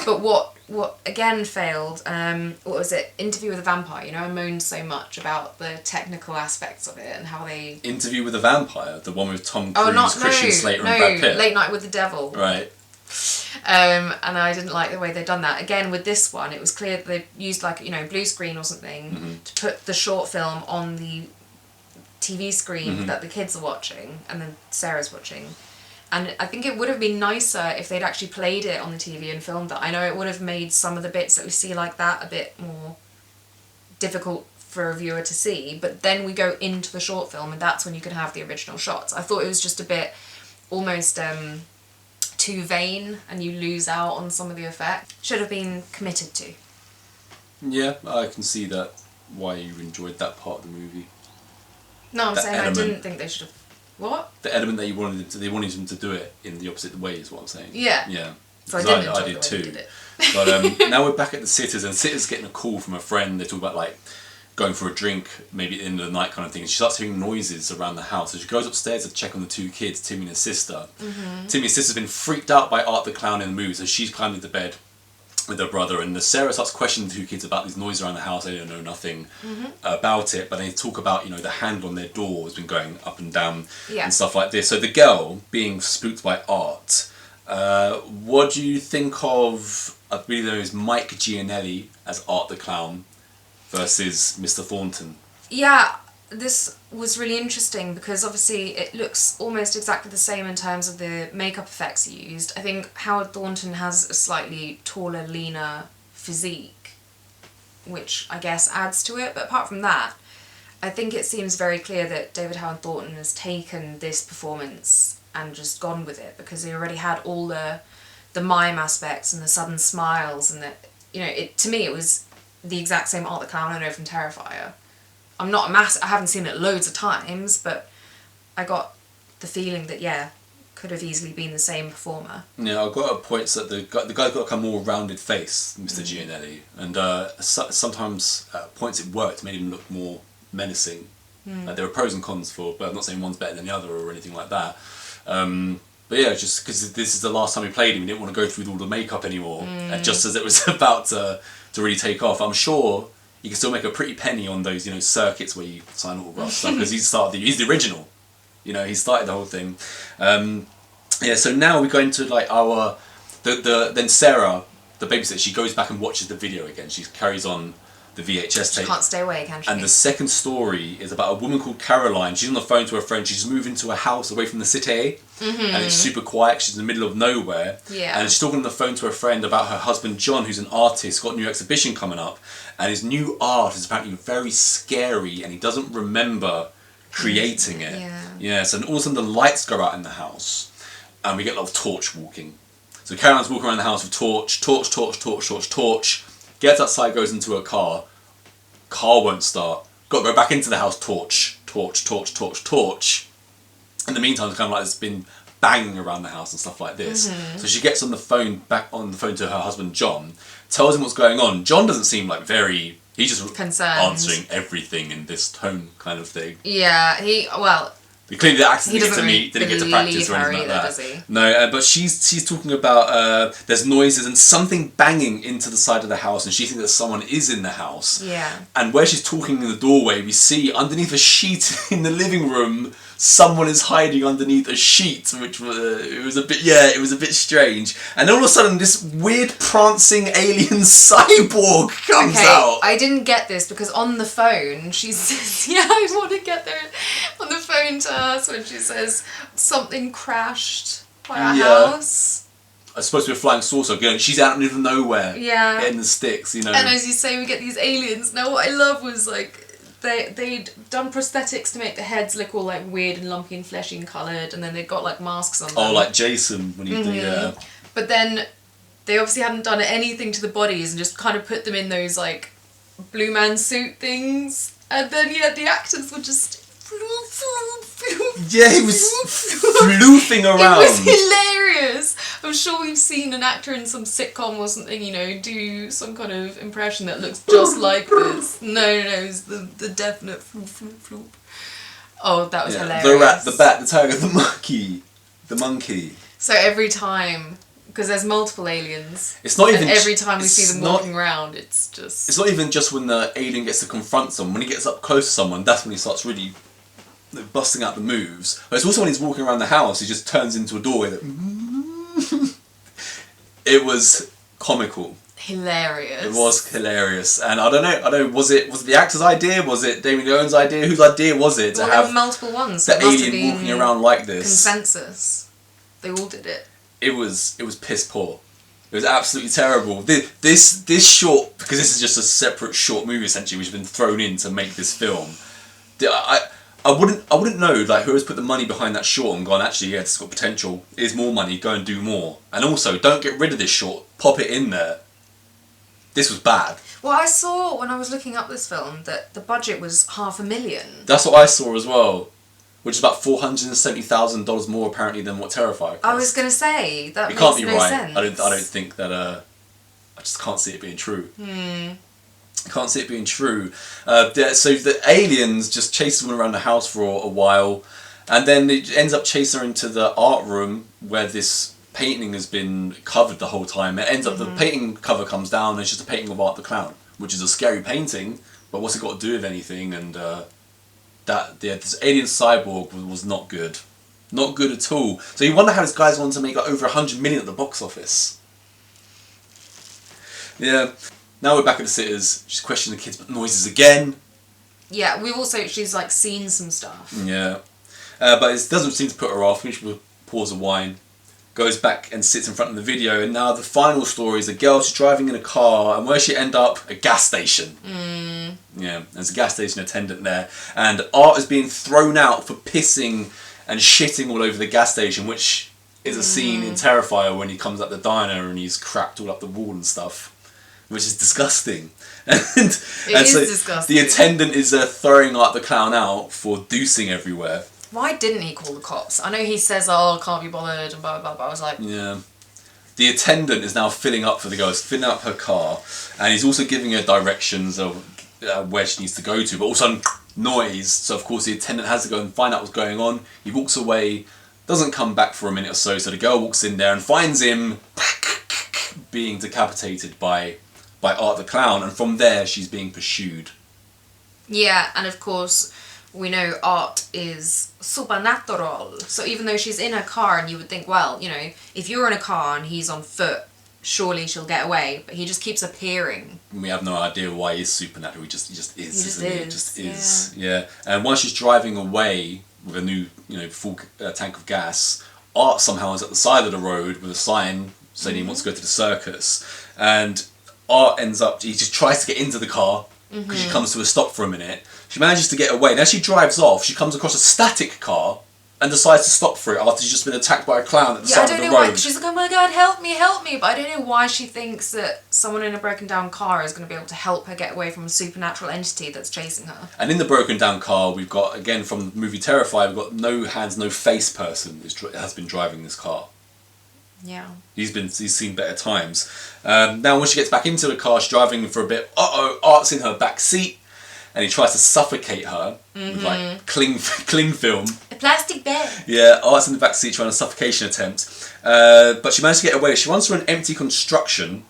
But what again failed, what was it? Interview with a Vampire. You know, I moaned so much about the technical aspects of it and how they... Interview with a Vampire? The one with Tom Cruise, Christian Slater and Brad Pitt? Late Night with the Devil. Right. And I didn't like the way they'd done that. Again, with this one, it was clear that they used like, you know, blue screen or something to put the short film on the TV screen that the kids are watching and then Sarah's watching. And I think it would have been nicer if they'd actually played it on the TV and filmed that. I know it would have made some of the bits that we see like that a bit more difficult for a viewer to see, but then we go into the short film and that's when you can have the original shots. I thought it was just a bit almost too vain and you lose out on some of the effect. Should have been committed to. Yeah, I can see that, why you enjoyed that part of the movie. No, I'm That saying element. I didn't think they should have... What? The element that they wanted them to do it in the opposite way is what I'm saying. Yeah. Yeah. So I Because didn't enjoy I the did way too. they did it. But now we're back at the Sitters, and Sitters getting a call from a friend. They talk about like going for a drink, maybe at the end of the night kind of thing. And she starts hearing noises around the house. So she goes upstairs to check on the two kids, Timmy and his sister. Timmy's sister's been freaked out by Art the Clown in the movie, so she's climbed into bed with her brother, and Sarah starts questioning the two kids about these noises around the house. They don't know nothing about it, but they talk about, you know, the handle on their door has been going up and down and stuff like this. So the girl being spooked by Art, what do you think of, I believe there is Mike Gianelli as Art the Clown versus Mr. Thornton? Yeah, this was really interesting because obviously it looks almost exactly the same in terms of the makeup effects used. I think Howard Thornton has a slightly taller, leaner physique, which I guess adds to it. But apart from that, I think it seems very clear that David Howard Thornton has taken this performance and just gone with it, because he already had all the mime aspects and the sudden smiles and the, you know, to me it was the exact same Art the Clown I know from Terrifier. I'm not I haven't seen it loads of times, but I got the feeling that, yeah, could have easily been the same performer. Yeah, I've got a point that the guy's got a more rounded face, Mr. Gianelli, and sometimes at points it worked, made him look more menacing. Like, there are pros and cons for, but I'm not saying one's better than the other or anything like that. But yeah, just because this is the last time we played him, we didn't want to go through all the makeup anymore, just as it was about to really take off. I'm sure you can still make a pretty penny on those, you know, circuits where you sign autographs stuff, because he's the original, you know, he started the whole thing. Yeah, so now we go into like then Sarah, the babysitter, she goes back and watches the video again. She carries on the VHS tape. She can't stay away, can she? And the second story is about a woman called Caroline. She's on the phone to her friend. She's moved into a house away from the city, and it's super quiet. She's in the middle of nowhere, and she's talking on the phone to her friend about her husband John, who's an artist, got a new exhibition coming up, and his new art is apparently very scary, and he doesn't remember creating it. Yes, and all of a sudden the lights go out in the house, and we get a lot of torch walking. So Caroline's walking around the house with torch, gets outside, goes into her car won't start, got to go back into the house, torch. In the meantime, it's kind of like it's been banging around the house and stuff like this. So she gets back on the phone to her husband John, tells him what's going on. John doesn't seem like he's just concerned, answering everything in this tone kind of thing. Yeah, Clearly the actors didn't get to practice or anything like that. Does he? No, but she's talking about there's noises and something banging into the side of the house, and she thinks that someone is in the house. Yeah. And where she's talking in the doorway, we see underneath a sheet in the living room, someone is hiding underneath a sheet, which it was a bit strange. And then all of a sudden, this weird prancing alien cyborg comes out. I didn't get this because on the phone she says, "Yeah, I want to get there." On the phone to us when she says something crashed by our house. It's supposed to be a flying saucer again. She's out in the middle of nowhere. Yeah. In the sticks, you know. And as you say, we get these aliens. Now, what I love was like they'd done prosthetics to make the heads look all like weird and lumpy and fleshy and coloured, and then they'd got like masks on them. Oh, like Jason when he did. But then they obviously hadn't done anything to the bodies and just kind of put them in those like Blue Man suit things, and then the actors were just. Yeah, he was floofing around. It was hilarious. I'm sure we've seen an actor in some sitcom or something, you know, do some kind of impression that looks just like this. No, it was the definite floop. Oh, that was hilarious. The rat, the bat, the tiger, the monkey. So every time Because there's multiple aliens. It's not even... And every time we see them walking around, it's just... It's not even just when the alien gets to confront someone. When he gets up close to someone, that's when he starts really busting out the moves. But it's also when he's walking around the house, he just turns into a doorway that... It was comical. Hilarious. It was hilarious. And I don't know, was it the actor's idea? Was it Damien Leone's idea? Whose idea was it to have there were multiple ones. the alien walking around like this? Consensus. They all did it. It was piss poor. It was absolutely terrible. This short, because this is just a separate short movie essentially, which has been thrown in to make this film. I wouldn't know like who has put the money behind that short and gone, actually, yeah, it's got potential. Here's more money. Go and do more. And also, don't get rid of this short. Pop it in there. This was bad. Well, I saw when I was looking up this film that the budget was $500,000. That's what I saw as well. Which is about $470,000 more apparently than what Terrifier cost. I was going to say, that it makes can't be no right. sense. I don't think that... I just can't see it being true. I can't see it being true. So the aliens just chase them around the house for a while, and then it ends up chasing her into the art room where this painting has been covered the whole time. It ends up the painting cover comes down and it's just a painting of Art the Clown, which is a scary painting, but what's it got to do with anything? And this alien cyborg was not good. Not good at all. So you wonder how this guy's on to make like over 100 million at the box office. Yeah. Now we're back at the sitters. She's questioning the kids' noises again. Yeah, she's like seen some stuff. Yeah. But it doesn't seem to put her off. She pours a wine, goes back and sits in front of the video, and now the final story is a girl, she's driving in a car, and where she end up? A gas station. Yeah, there's a gas station attendant there, and Art is being thrown out for pissing and shitting all over the gas station, which is a scene in Terrifier when he comes up the diner and he's crapped all up the wall and stuff, which is disgusting. And so disgusting. The attendant is throwing Art the Clown out for doosing everywhere. Why didn't he call the cops? I know he says, I can't be bothered, and blah, blah, blah. I was like... Yeah. The attendant is now filling up for the girl, filling up her car, and he's also giving her directions of where she needs to go to, but also noise, so of course the attendant has to go and find out what's going on. He walks away, doesn't come back for a minute or so the girl walks in there and finds him being decapitated by Art the Clown, and from there she's being pursued. Yeah, and of course... we know Art is supernatural. So even though she's in her car and you would think, well, you know, if you're in a car and he's on foot, surely she'll get away. But he just keeps appearing. We have no idea why he's supernatural. He just is, isn't he? He just is. Yeah. And while she's driving away with a new, full tank of gas, Art somehow is at the side of the road with a sign saying he wants to go to the circus. And Art ends up, he just tries to get into the car because she comes to a stop for a minute. She manages to get away, and as she drives off, she comes across a static car and decides to stop for it after she's just been attacked by a clown at the side of the road. I don't know why. She's like, oh my god, help me. But I don't know why she thinks that someone in a broken down car is going to be able to help her get away from a supernatural entity that's chasing her. And in the broken down car, we've got, again from the movie Terrifier, we've got no hands, no face person who has been driving this car. Yeah. He's seen better times. Now when she gets back into the car, she's driving for a bit. Art's in her back seat. And he tries to suffocate her with like cling film. A plastic bag. Yeah, Art's in the back seat trying a suffocation attempt. But she managed to get away. She runs through an empty construction,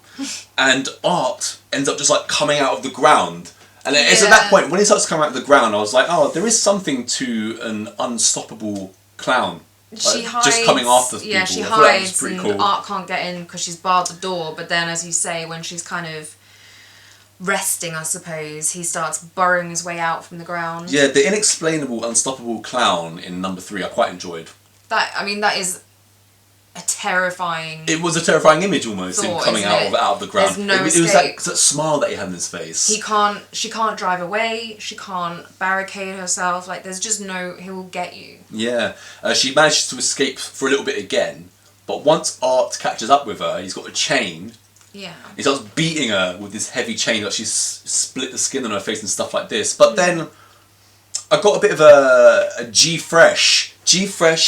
and Art ends up just like coming out of the ground. And it's at that point when he starts to come out of the ground, I was like, oh, there is something to an unstoppable clown. She hides. Just coming after people. Yeah, she hides, and cool. Art can't get in because she's barred the door. But then, as you say, when she's kind of resting, I suppose, he starts burrowing his way out from the ground. Yeah, the inexplainable, unstoppable clown in number 3 I quite enjoyed. That is a terrifying... It was a terrifying image almost, him coming out of the ground. There's no escape. It was that smile that he had in his face. She can't drive away, she can't barricade herself, like there's just no... He will get you. Yeah. She manages to escape for a little bit again, but once Art catches up with her, he's got a chain. Yeah. He starts beating her with this heavy chain, like she's split the skin on her face and stuff like this. But then I got a bit of a G-Fresh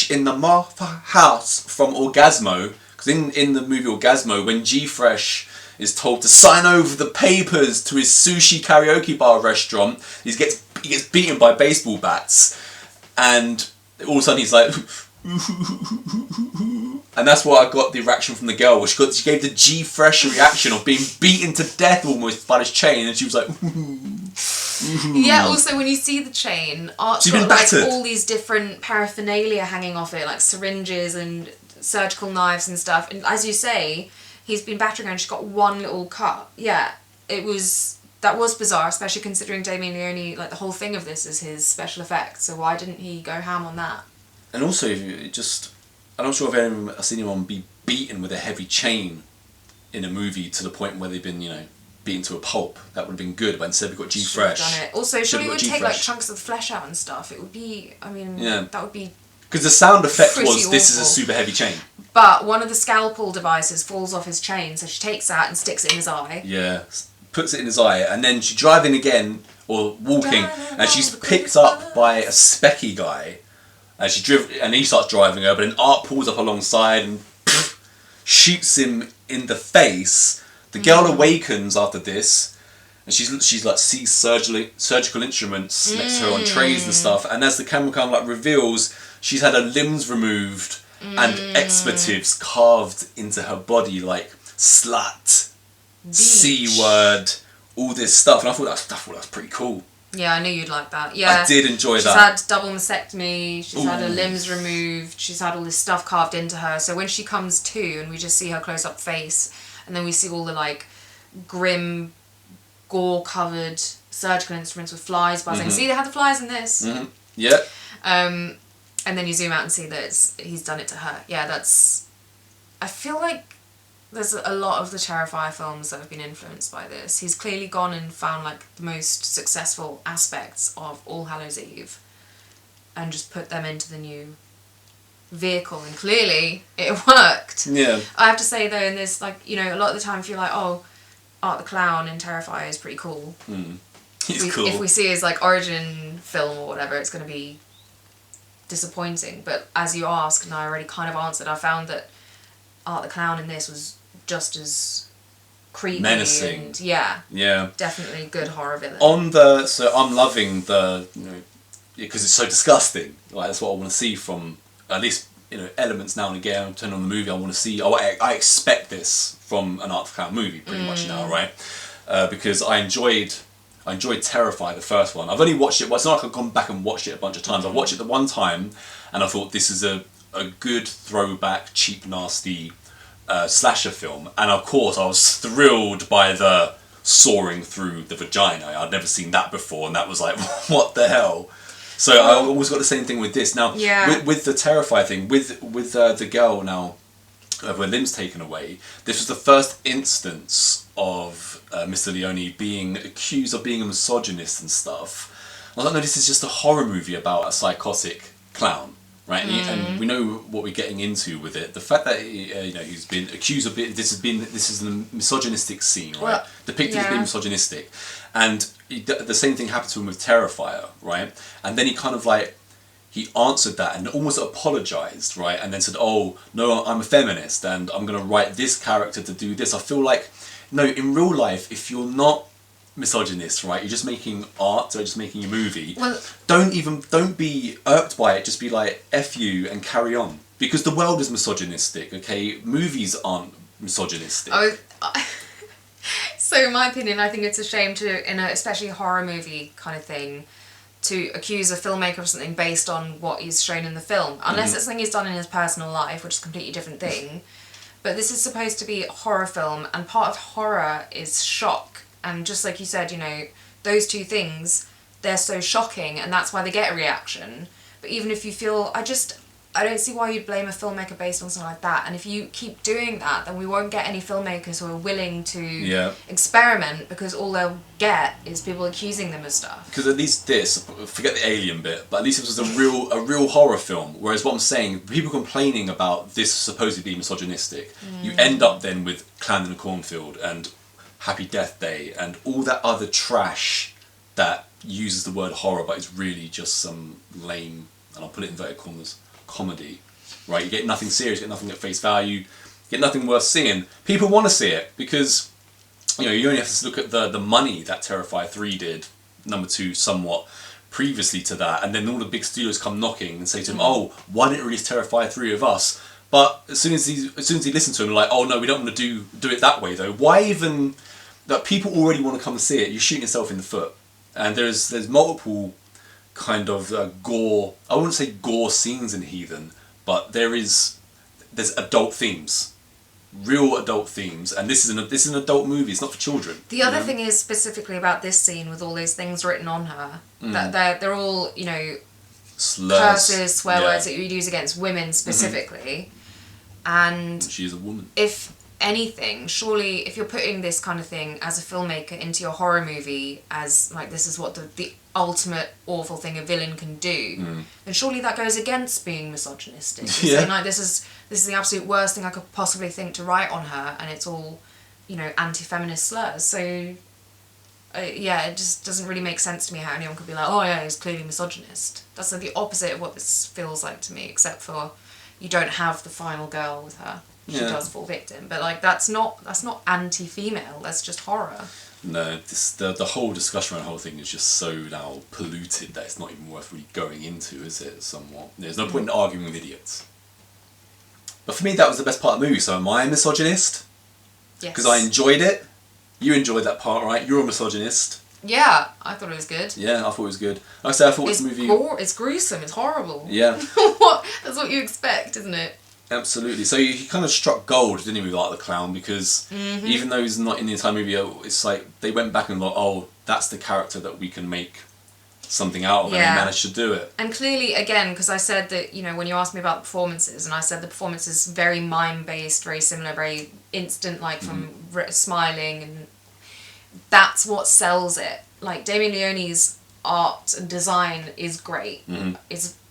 in the Martha house from Orgasmo. Because in the movie Orgasmo, when G-Fresh is told to sign over the papers to his sushi karaoke bar restaurant, he gets beaten by baseball bats. And all of a sudden he's like... And that's why I got the reaction from the girl. Where she gave the G-fresh reaction of being beaten to death almost by this chain, and she was like, yeah. Also, when you see the chain, Art's she's got been like battered. all these different paraphernalia hanging off it, like syringes and surgical knives and stuff. And as you say, he's been battering her, and she's got one little cut. Yeah, that was bizarre, especially considering Damien Leone, like the whole thing of this is his special effects. So why didn't he go ham on that? And also, I'm not sure if I've seen anyone be beaten with a heavy chain in a movie to the point where they've been, beaten to a pulp. That would have been good, but instead we've got G-fresh. Done it. Also, surely it would G-fresh. take like chunks of the flesh out and stuff. It would be, that would be. Because the sound effect Pretty was, this is a awful. super heavy chain. But one of the scalpel devices falls off his chain, so she takes that and sticks it in his eye. Yeah, puts it in his eye, and then she's driving again, or walking, and she's picked up by a specky guy, and and he starts driving her, but then Art pulls up alongside and shoots him in the face. The girl awakens after this, and she's like sees surgical instruments next to her on trays and stuff, and as the camera kind of like reveals, she's had her limbs removed and expletives carved into her body, like slut, C-word, all this stuff, and I thought that was pretty cool. Yeah, I knew you'd like that. Yeah, I did enjoy that. She's had double mastectomy, she's had her limbs removed, she's had all this stuff carved into her. So when she comes to, and we just see her close-up face, and then we see all the like grim, gore-covered surgical instruments with flies buzzing. See, they had the flies in this. Mm-hmm. Yeah. And then you zoom out and see that he's done it to her. Yeah, that's. I feel like there's a lot of the Terrifier films that have been influenced by this. He's clearly gone and found like the most successful aspects of All Hallows Eve and just put them into the new vehicle, and clearly it worked. Yeah. I have to say though, in this, like, a lot of the time if you're like, oh, Art the Clown in Terrifier is pretty cool. He's cool. If we see his like origin film or whatever, it's going to be disappointing. But as you asked, and I already kind of answered, I found that Art the Clown in this was just as creepy, menacing. And yeah, definitely good horror villain. So I'm loving the because it's so disgusting. Like that's what I want to see from at least elements now and again. Turn on the movie, I want to see. I expect this from an Art the Clown movie pretty much now, right? Because I enjoyed Terrify, the first one. I've only watched it. Well, it's not like I've gone back and watched it a bunch of times. I've watched it the one time, and I thought this is a good throwback, cheap, nasty slasher film. And of course, I was thrilled by the soaring through the vagina. I'd never seen that before, and that was like, what the hell? So I always got the same thing with this. Now, with the Terrify thing, with the girl now, her limbs taken away, this was the first instance of Mr. Leone being accused of being a misogynist and stuff. I was like, no, this is just a horror movie about a psychotic clown, right? And we know what we're getting into with it. The fact that he's been accused of this is a misogynistic scene, right? Well, Depicted as being misogynistic, and the same thing happened to him with Terrifier, right? And then he kind of like he answered that and almost apologized, right? And then said, "Oh no, I'm a feminist, and I'm gonna write this character to do this." I feel like no, in real life, if you're not misogynist, right? You're just making art, or just making a movie. Well, don't be irked by it. Just be like, F you and carry on. Because the world is misogynistic, okay? Movies aren't misogynistic. So in my opinion, I think it's a shame to, in a especially a horror movie kind of thing, to accuse a filmmaker of something based on what he's shown in the film. Unless it's something he's done in his personal life, which is a completely different thing. But this is supposed to be a horror film, and part of horror is shock. And just like you said, those two things, they're so shocking, and that's why they get a reaction. But even if you feel, I don't see why you'd blame a filmmaker based on something like that. And if you keep doing that, then we won't get any filmmakers who are willing to experiment, because all they'll get is people accusing them of stuff. Because at least this, forget the alien bit, but at least it was a real horror film. Whereas what I'm saying, people complaining about this supposedly being misogynistic, you end up then with Clown In A Cornfield and Happy Death Day and all that other trash that uses the word horror but is really just some lame, and I'll put it in inverted commas, comedy, right? You get nothing serious, you get nothing at face value, you get nothing worth seeing. People want to see it because you only have to look at the money that Terrifier 3 did, number 2 somewhat previously to that, and then all the big studios come knocking and say to them, oh, why didn't you release Terrifier 3 with us? But as soon as he listened to him, like, oh no, we don't want to do it that way though. Why even? That people already want to come and see it. You're shooting yourself in the foot. And there's multiple kind of gore. I wouldn't say gore scenes in Heathen, but there's adult themes, real adult themes, and this is an adult movie. It's not for children. The other thing is specifically about this scene with all those things written on her that they're all slurs, curses, swear words that you would use against women specifically, and she is a woman. If anything, surely if you're putting this kind of thing as a filmmaker into your horror movie as like this is what the ultimate awful thing a villain can do, then surely that goes against being misogynistic. Saying like this is the absolute worst thing I could possibly think to write on her, and it's all anti-feminist slurs. So it just doesn't really make sense to me how anyone could be like, oh yeah, he's clearly misogynist. That's like the opposite of what this feels like to me, except for you don't have the final girl with her. She does fall victim, but like that's not anti-female. That's just horror. No, the whole discussion around the whole thing is just so now polluted that it's not even worth really going into, is it? Somewhat. There's no point in arguing with idiots. But for me, that was the best part of the movie. So am I a misogynist? Yes. Because I enjoyed it. You enjoyed that part, right? You're a misogynist. Yeah, I thought it was good. Yeah, I thought it was good. Like I said, I thought this movie. It's gruesome. It's horrible. Yeah. That's what you expect, isn't it? Absolutely. So he kind of struck gold, didn't he, with Art the Clown? Because even though he's not in the entire movie, it's like they went back and thought, oh, that's the character that we can make something out of, and they managed to do it. And clearly, again, because I said that, when you asked me about the performances, and I said the performance is very mime-based, very similar, very instant, like from smiling, and that's what sells it. Like, Damien Leone's art and design is great.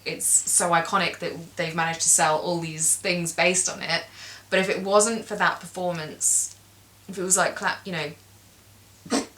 It's so iconic that they've managed to sell all these things based on it. But if it wasn't for that performance, if it was like,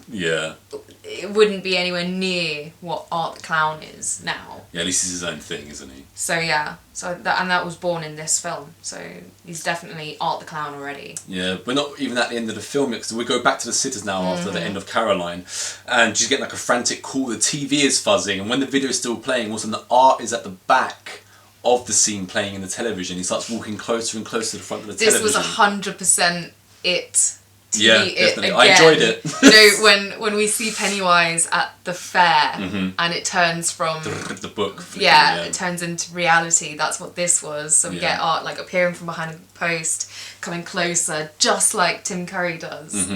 yeah, it wouldn't be anywhere near what Art the Clown is now. Yeah, at least it's his own thing, isn't he? So yeah, that was born in this film. So he's definitely Art the Clown already. Yeah, but not even at the end of the film yet, because we go back to the sitters now after the end of Caroline, and she's getting like a frantic call. The TV is fuzzing, and when the video is still playing, also the art is at the back of the scene playing in the television. He starts walking closer and closer to the front of the television. This was 100% it. Yeah, definitely. I enjoyed it. When we see Pennywise at the fair and it turns from the book. It turns into reality. That's what this was. So we get Art like appearing from behind a post, coming closer, just like Tim Curry does.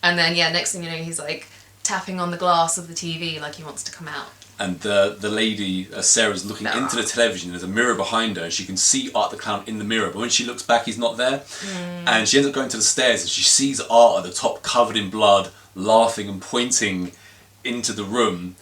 And then next thing you know, he's like tapping on the glass of the TV like he wants to come out. And the lady, Sarah's looking into the television. There's a mirror behind her, and she can see Art the Clown in the mirror. But when she looks back, he's not there. And she ends up going to the stairs, and she sees Art at the top, covered in blood, laughing and pointing into the room.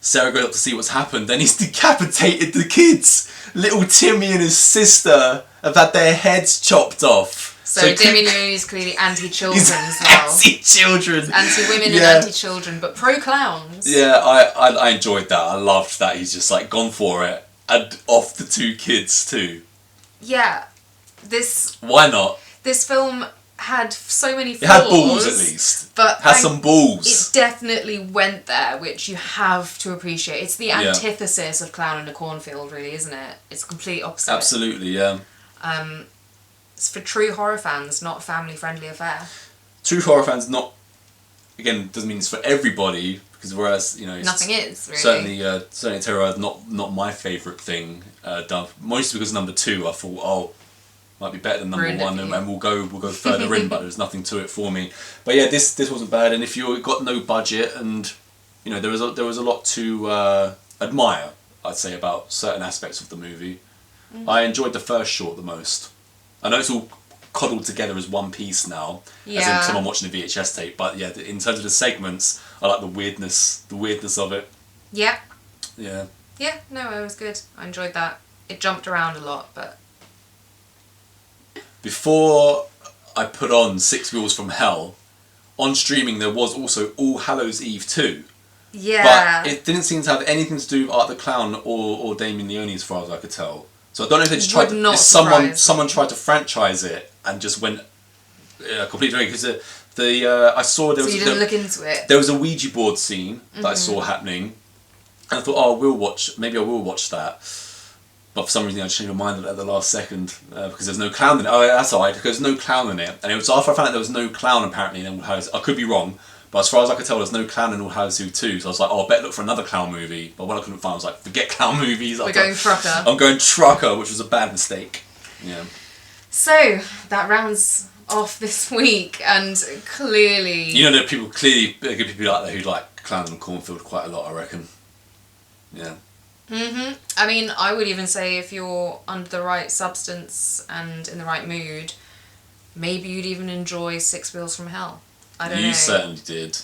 Sarah goes up to see what's happened, and he's decapitated the kids. Little Timmy and his sister have had their heads chopped off. So Damien Leone is clearly anti-children as well. Anti-children. Anti-women and anti-children, but pro-clowns. Yeah, I enjoyed that. I loved that. He's just like gone for it. And off the two kids too. Yeah. Why not? This film had so many flaws. It had balls at least. But had some balls. It definitely went there, which you have to appreciate. It's the antithesis of Clown in a Cornfield, really, isn't it? It's the complete opposite. Absolutely, yeah. It's for true horror fans, not a family-friendly affair. True horror fans, not... Again, doesn't mean it's for everybody, because whereas, nothing is, really. Certainly Terror is not my favourite thing done. Mostly because number 2, I thought, might be better than number 1, and we'll go further in, but there's nothing to it for me. But yeah, this wasn't bad, and if you've got no budget, and, there was a lot to admire, I'd say, about certain aspects of the movie. I enjoyed the first short the most. I know it's all coddled together as one piece now, as in someone watching a VHS tape. But yeah, in terms of the segments, I like the weirdness of it. Yeah. Yeah. Yeah. No, it was good. I enjoyed that. It jumped around a lot, but. Before I put on 6 Wheels from Hell, on streaming there was also All Hallows Eve 2. Yeah. But it didn't seem to have anything to do with Art the Clown or Damien Leone, as far as I could tell. So I don't know if they just tried to... If someone tried to franchise it and just went completely wrong. Because I saw there was... So you didn't look into it? There was a Ouija board scene that I saw happening. And I thought, maybe I will watch that. But for some reason I changed my mind at the last second because there's no clown in it. Oh, yeah, that's alright, because there's no clown in it. And it was after I found out there was no clown apparently in All Hallows. I could be wrong, but as far as I could tell, there's no clown in All Hallows Eve 2. So I was like, oh, I better look for another clown movie. But when I couldn't find, I was like, forget clown movies. We're going trucker. I'm going trucker, which was a bad mistake. Yeah. So that rounds off this week, and clearly, You know, there are people clearly there are good people out there who like Clown in a Cornfield quite a lot, I reckon. Yeah. I mean, I would even say if you're under the right substance and in the right mood, maybe you'd even enjoy Six Wheels from Hell. I don't know. You certainly did.